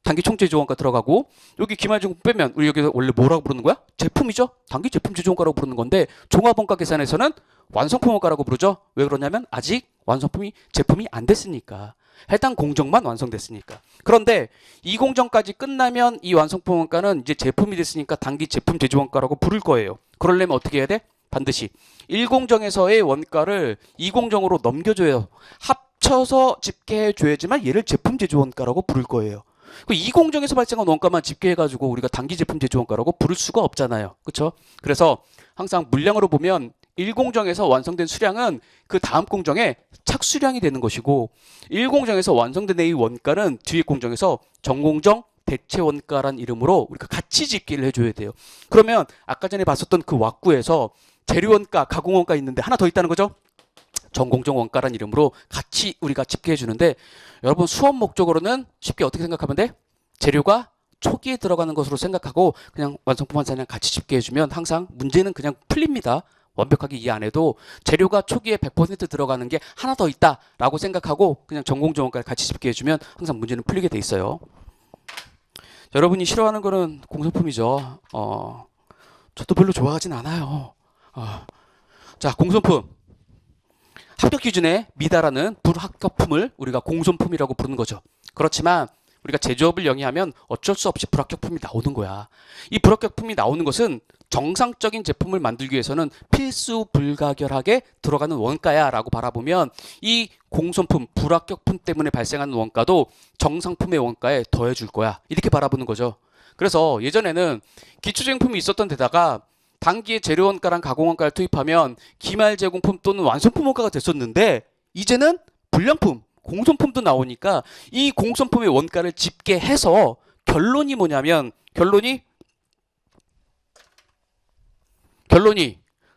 단기 총 제조 원가 들어가고 여기 기말 제공품 빼면 우리 여기서 원래 뭐라고 부르는 거야? 제품이죠. 단기 제품 제조 원가라고 부르는 건데 종합원가 계산에서는 완성품 원가라고 부르죠. 왜 그러냐면 아직 완성품이 제품이 안 됐으니까. 해당 공정만 완성됐으니까. 그런데 이 공정까지 끝나면 이 완성품 원가는 이제 제품이 됐으니까 단기 제품 제조 원가라고 부를 거예요. 그러려면 어떻게 해야 돼? 반드시 1공정에서의 원가를 2공정으로 넘겨줘요. 합쳐서 집계해줘야지만 얘를 제품 제조 원가라고 부를 거예요. 그 2공정에서 발생한 원가만 집계해가지고 우리가 단기 제품 제조 원가라고 부를 수가 없잖아요. 그렇죠? 그래서 항상 물량으로 보면 1공정에서 완성된 수량은 그 다음 공정에 착수량이 되는 것이고 1공정에서 완성된 이 원가는 뒤에 공정에서 전공정 대체 원가란 이름으로 우리가 같이 집계를 해줘야 돼요. 그러면 아까 전에 봤었던 그 왁구에서 재료 원가, 가공 원가 있는데 하나 더 있다는 거죠. 전공정 원가란 이름으로 같이 우리가 집계해 주는데 여러분 수업 목적으로는 쉽게 어떻게 생각하면 돼? 재료가 초기에 들어가는 것으로 생각하고 그냥 완성품 환산량 같이 집계해 주면 항상 문제는 그냥 풀립니다. 완벽하게 이해 안 해도 재료가 초기에 100% 들어가는 게 하나 더 있다라고 생각하고 그냥 전공정 원가를 같이 집계해 주면 항상 문제는 풀리게 돼 있어요. 여러분이 싫어하는 거는 공소품이죠. 저도 별로 좋아하진 않아요. 자, 공소품. 합격 기준에 미달하는 불합격품을 우리가 공손품이라고 부르는 거죠. 그렇지만 우리가 제조업을 영위하면 어쩔 수 없이 불합격품이 나오는 거야. 이 불합격품이 나오는 것은 정상적인 제품을 만들기 위해서는 필수 불가결하게 들어가는 원가야 라고 바라보면 이 공손품, 불합격품 때문에 발생하는 원가도 정상품의 원가에 더해줄 거야. 이렇게 바라보는 거죠. 그래서 예전에는 기초제품이 있었던 데다가 단기의 재료원가랑 가공원가를 투입하면 기말 제공품 또는 완성품 원가가 됐었는데 이제는 불량품, 공손품도 나오니까 이 공손품의 원가를 집계해서 결론이 뭐냐면 결론이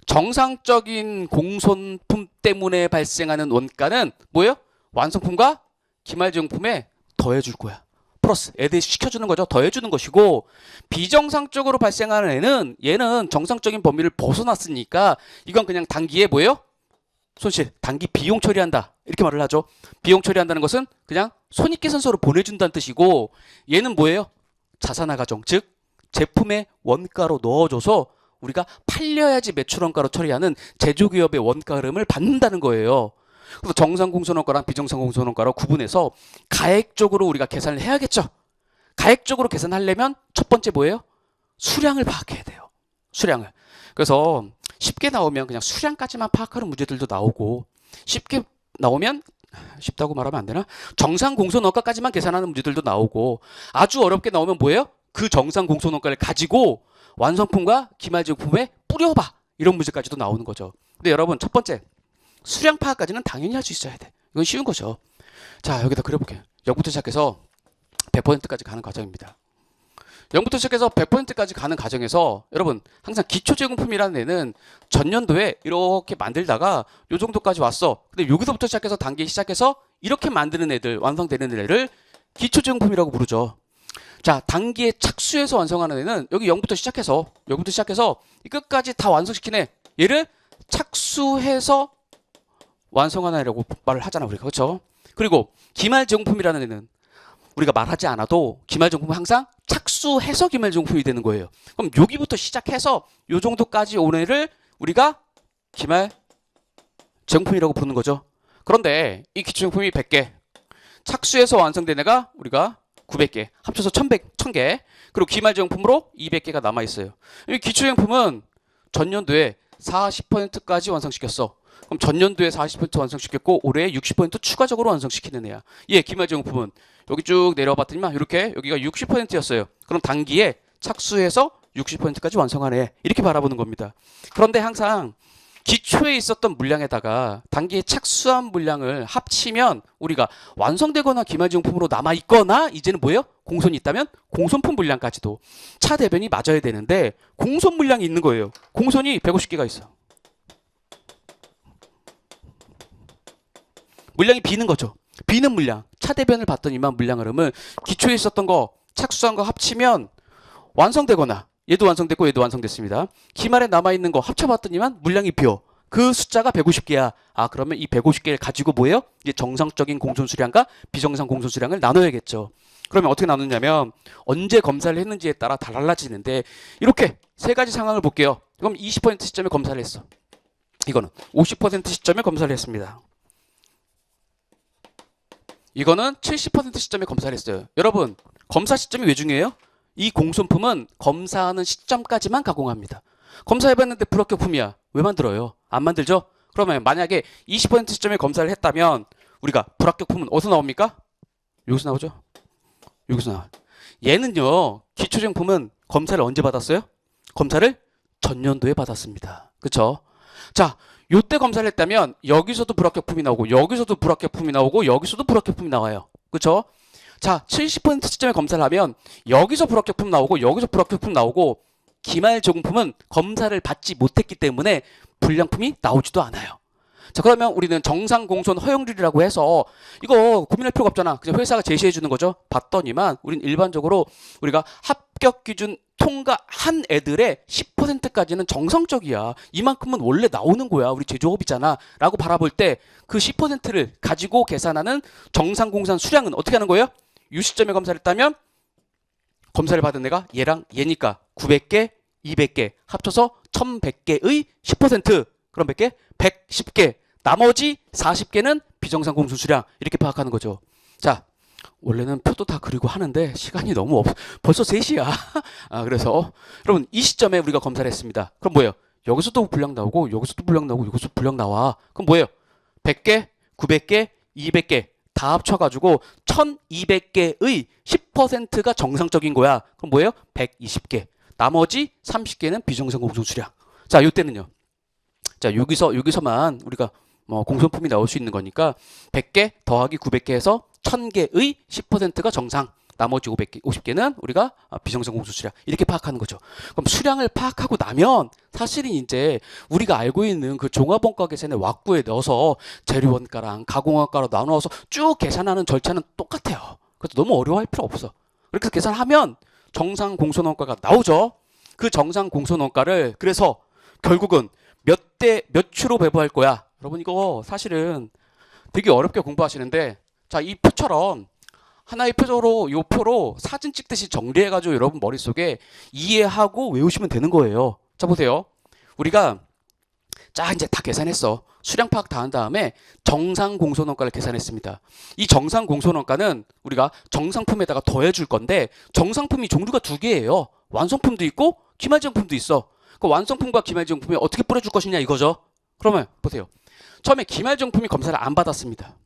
정상적인 공손품 때문에 발생하는 원가는 뭐예요? 완성품과 기말 제공품에 더해줄 거야. 플러스 애드 시켜주는 거죠. 더해주는 것이고 비정상적으로 발생하는 애는 얘는 정상적인 범위를 벗어났으니까 이건 그냥 단기에 뭐예요? 손실, 단기 비용 처리한다 이렇게 말을 하죠. 비용 처리한다는 것은 그냥 손익계산서로 보내준다는 뜻이고 얘는 뭐예요? 자산화 과정, 즉 제품의 원가로 넣어줘서 우리가 팔려야지 매출원가로 처리하는 제조기업의 원가 흐름을 받는다는 거예요. 그래서 정상공손원가랑 비정상공손원가로 구분해서 가액적으로 우리가 계산을 해야겠죠. 가액적으로 계산하려면 첫 번째 뭐예요? 수량을 파악해야 돼요. 수량을. 그래서 쉽게 나오면 그냥 수량까지만 파악하는 문제들도 나오고 쉽게 나오면 쉽다고 말하면 안 되나? 정상공손원가까지만 계산하는 문제들도 나오고 아주 어렵게 나오면 뭐예요? 그 정상공손원가를 가지고 완성품과 기말제품에 뿌려봐 이런 문제까지도 나오는 거죠. 근데 여러분 첫 번째 수량 파악까지는 당연히 할 수 있어야 돼. 이건 쉬운 거죠. 자 여기다 그려볼게요. 0부터 시작해서 100%까지 가는 과정입니다. 0부터 시작해서 100%까지 가는 과정에서 여러분 항상 기초제공품이라는 애는 전년도에 이렇게 만들다가 요 정도까지 왔어. 근데 여기서부터 시작해서 단계 시작해서 이렇게 만드는 애들 완성되는 애를 기초제공품이라고 부르죠. 자 단기에 착수해서 완성하는 애는 여기 0부터 시작해서 끝까지 다 완성시키네. 얘를 착수해서 완성하는 애라고 말을 하잖아 우리가. 그렇죠? 그리고 기말제공품이라는 애는 우리가 말하지 않아도 기말제공품은 항상 착수해서 기말제공품이 되는 거예요. 그럼 여기부터 시작해서 요 정도까지 온 애를 우리가 기말제공품이라고 부르는 거죠. 그런데 이 기초제공품이 100개 착수해서 완성된 애가 우리가 900개 합쳐서 1000개 그리고 기말제공품으로 200개가 남아있어요. 이 기초제공품은 전년도에 40%까지 완성시켰어. 그럼 전년도에 40% 완성시켰고 올해 60% 추가적으로 완성시키는 애야. 예, 기말제공품은 여기 쭉 내려봤더니만 이렇게 여기가 60%였어요. 그럼 단기에 착수해서 60%까지 완성한 애 이렇게 바라보는 겁니다. 그런데 항상 기초에 있었던 물량에다가 단기에 착수한 물량을 합치면 우리가 완성되거나 기말제공품으로 남아있거나 이제는 뭐예요? 공손이 있다면 공손품 물량까지도 차 대변이 맞아야 되는데 공손 물량이 있는 거예요. 공손이 150개가 있어. 물량이 비는 거죠. 비는 물량. 차 대변을 봤더니만 물량 흐름은 기초에 있었던 거 착수한 거 합치면 완성되거나 얘도 완성됐고 얘도 완성됐습니다. 기말에 남아있는 거 합쳐봤더니만 물량이 비어. 그 숫자가 150개야. 아 그러면 이 150개를 가지고 뭐예요? 이제 정상적인 공손 수량과 비정상 공손 수량을 나눠야겠죠. 그러면 어떻게 나누냐면 언제 검사를 했는지에 따라 달라지는데 이렇게 세 가지 상황을 볼게요. 그럼 20% 시점에 검사를 했어. 이거는 50% 시점에 검사를 했습니다. 이거는 70% 시점에 검사를 했어요. 여러분 검사 시점이 왜 중요해요? 이 공손품은 검사하는 시점까지만 가공합니다. 검사해봤는데 불합격품이야. 왜 만들어요? 안 만들죠? 그러면 만약에 20% 시점에 검사를 했다면 우리가 불합격품은 어디서 나옵니까? 여기서 나오죠? 여기서 나와요. 얘는요. 기초제품은 검사를 언제 받았어요? 검사를 전년도에 받았습니다. 그쵸? 자, 요때 검사를 했다면 여기서도 불합격품이 나오고 여기서도 불합격품이 나오고 여기서도 불합격품이 나와요. 그쵸? 자, 70% 시점에 검사를 하면 여기서 불합격품 나오고 여기서 불합격품 나오고 기말제공품은 검사를 받지 못했기 때문에 불량품이 나오지도 않아요. 자, 그러면 우리는 정상공손 허용률이라고 해서 이거 고민할 필요가 없잖아. 그냥 회사가 제시해 주는 거죠. 봤더니만 우린 일반적으로 우리가 합격 기준 통과한 애들의 10%까지는 정상적이야. 이만큼은 원래 나오는 거야. 우리 제조업이잖아. 라고 바라볼 때 그 10%를 가지고 계산하는 정상공산 수량은 어떻게 하는 거예요? 이 시점에 검사를 했다면 검사를 받은 애가 얘랑 얘니까 900개, 200개 합쳐서 1100개의 10% 그럼 몇 개? 110개. 나머지 40개는 비정상 공순 수량 이렇게 파악하는 거죠. 자, 원래는 표도 다 그리고 하는데 시간이 너무 벌써 3시야. 그래서 여러분 이 시점에 우리가 검사를 했습니다. 그럼 뭐예요? 여기서도 분량 나오고 여기서도 분량 나오고 여기서도 분량 나와. 그럼 뭐예요? 100개, 900개, 200개 다 합쳐가지고 1200개의 10%가 정상적인 거야. 그럼 뭐예요? 120개. 나머지 30개는 비정상 공순 수량. 자, 이때는요. 자, 여기서만 우리가 공손품이 나올 수 있는 거니까 100개 더하기 900개 해서 1000개의 10%가 정상. 나머지 50개는 우리가 비정상 공순 수량 이렇게 파악하는 거죠. 그럼 수량을 파악하고 나면 사실은 이제 우리가 알고 있는 그 종합원가 계산의 왁구에 넣어서 재료원가랑 가공원가로 나누어서 쭉 계산하는 절차는 똑같아요. 그렇죠? 너무 어려워할 필요 없어. 그렇게 계산하면 정상 공소원가가 나오죠. 그 정상 공소원가를 그래서 결국은 몇 추로 배부할 거야. 여러분 이거 사실은 되게 어렵게 공부하시는데 자, 이 표처럼 하나의 표로 이 표로 사진 찍듯이 정리해가지고 여러분 머릿속에 이해하고 외우시면 되는 거예요. 자, 보세요. 우리가 자, 이제 다 계산했어. 수량 파악 다 한 다음에 정상 공소원가를 계산했습니다. 이 정상 공소원가는 우리가 정상품에다가 더해줄 건데 정상품이 종류가 두 개예요. 완성품도 있고 기말제품도 있어. 그 완성품과 기말제품에 어떻게 뿌려줄 것이냐 이거죠. 그러면 보세요. 처음에 기말제품이 검사를 안 받았습니다.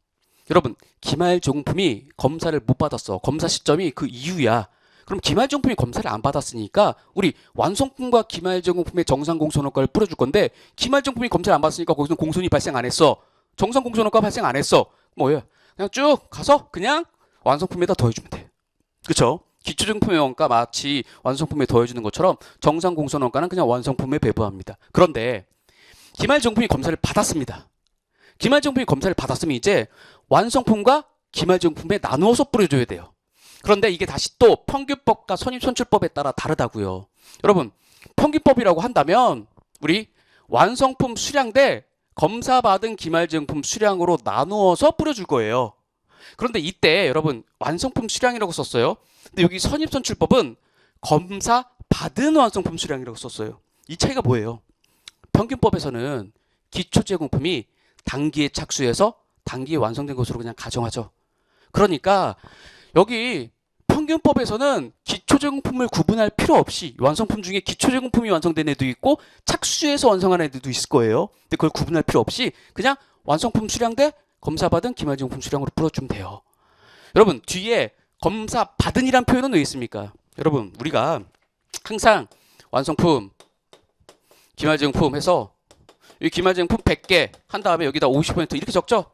여러분 기말제품이 검사를 못 받았어. 검사 시점이 그 이유야. 그럼 기말제품이 검사를 안 받았으니까 우리 완성품과 기말제품의 정상 공소원가를 뿌려줄 건데 기말제품이 검사를 안 받았으니까 거기서 공손이 발생 안 했어. 정상 공소원가 발생 안 했어. 뭐예요? 그냥 쭉 가서 그냥 완성품에다 더해주면 돼. 그렇죠? 기초정품의 원가 마치 완성품에 더해주는 것처럼 정상 공소원가는 그냥 완성품에 배부합니다. 그런데 기말제품이 검사를 받았습니다. 기말제품이 검사를 받았으면 이제 완성품과 기말제품에 나누어서 뿌려줘야 돼요. 그런데 이게 다시 또 평균법과 선입선출법에 따라 다르다고요. 여러분 평균법이라고 한다면 우리 완성품 수량 대 검사받은 기말제품 수량으로 나누어서 뿌려줄 거예요. 그런데 이때 여러분 완성품 수량이라고 썼어요. 근데 여기 선입선출법은 검사받은 완성품 수량이라고 썼어요. 이 차이가 뭐예요? 평균법에서는 기초제공품이 단기에 착수해서 단기에 완성된 것으로 그냥 가정하죠. 그러니까 여기 평균법에서는 기초제공품을 구분할 필요 없이 완성품 중에 기초제공품이 완성된 애도 있고 착수해서 완성한 애들도 있을 거예요. 근데 그걸 구분할 필요 없이 그냥 완성품 수량 대 검사받은 기말제공품 수량으로 풀어주면 돼요. 여러분 뒤에 검사받은이란 표현은 왜 있습니까? 여러분 우리가 항상 완성품, 기말제공품 해서 이 기말제공품 100개 한 다음에 여기다 50% 이렇게 적죠?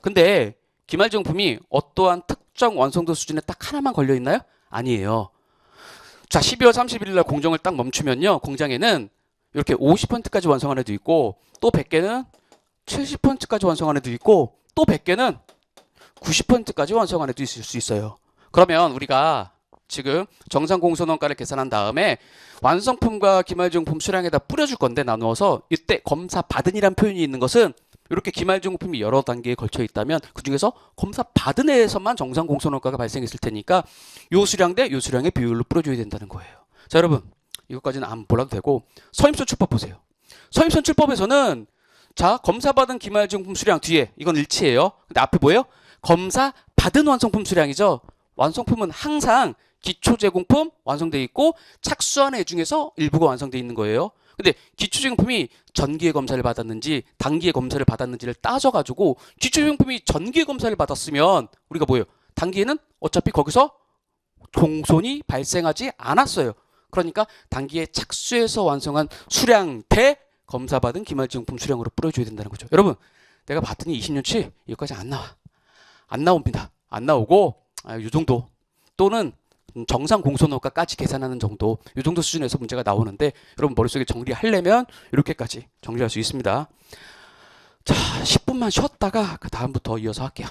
근데 기말제공품이 어떠한 특정 완성도 수준에 딱 하나만 걸려 있나요? 아니에요. 자, 12월 31일 날 공정을 딱 멈추면요. 공장에는 이렇게 50%까지 완성한 애도 있고 또 100개는 70%까지 완성한 애도 있고 또 100개는 90%까지 완성한 애도 있을 수 있어요. 그러면 우리가 지금 정상 공소원가를 계산한 다음에 완성품과 기말제공품 수량에다 뿌려줄 건데 나누어서 이때 검사 받은이란 표현이 있는 것은 이렇게 기말제공품이 여러 단계에 걸쳐 있다면 그 중에서 검사 받은 애에서만 정상 공소원가가 발생했을 테니까 요 수량 대 요 수량의 비율로 뿌려줘야 된다는 거예요. 자, 여러분 이것까지는 안 몰라도 되고 선입선출법 보세요. 선입선출법에서는 자 검사받은 기말제공품 수량 뒤에 이건 일치예요. 근데 앞에 뭐예요? 검사 받은 완성품 수량이죠. 완성품은 항상 기초제공품 완성돼 있고 착수한 애 중에서 일부가 완성돼 있는 거예요. 근데 기초제공품이 전기의 검사를 받았는지 단기의 검사를 받았는지를 따져가지고 기초제공품이 전기의 검사를 받았으면 우리가 뭐예요? 단기에는 어차피 거기서 공손이 발생하지 않았어요. 그러니까 단기에 착수해서 완성한 수량 대 검사받은 기말제공품 수량으로 뿌려줘야 된다는 거죠. 여러분 내가 봤더니 20년치 여기까지 안 나와. 안 나옵니다. 안 나오고 이 정도 또는 정상 공소원가까지 계산하는 정도 이 정도 수준에서 문제가 나오는데 여러분 머릿속에 정리하려면 이렇게까지 정리할 수 있습니다. 자 10분만 쉬었다가 그 다음부터 이어서 할게요.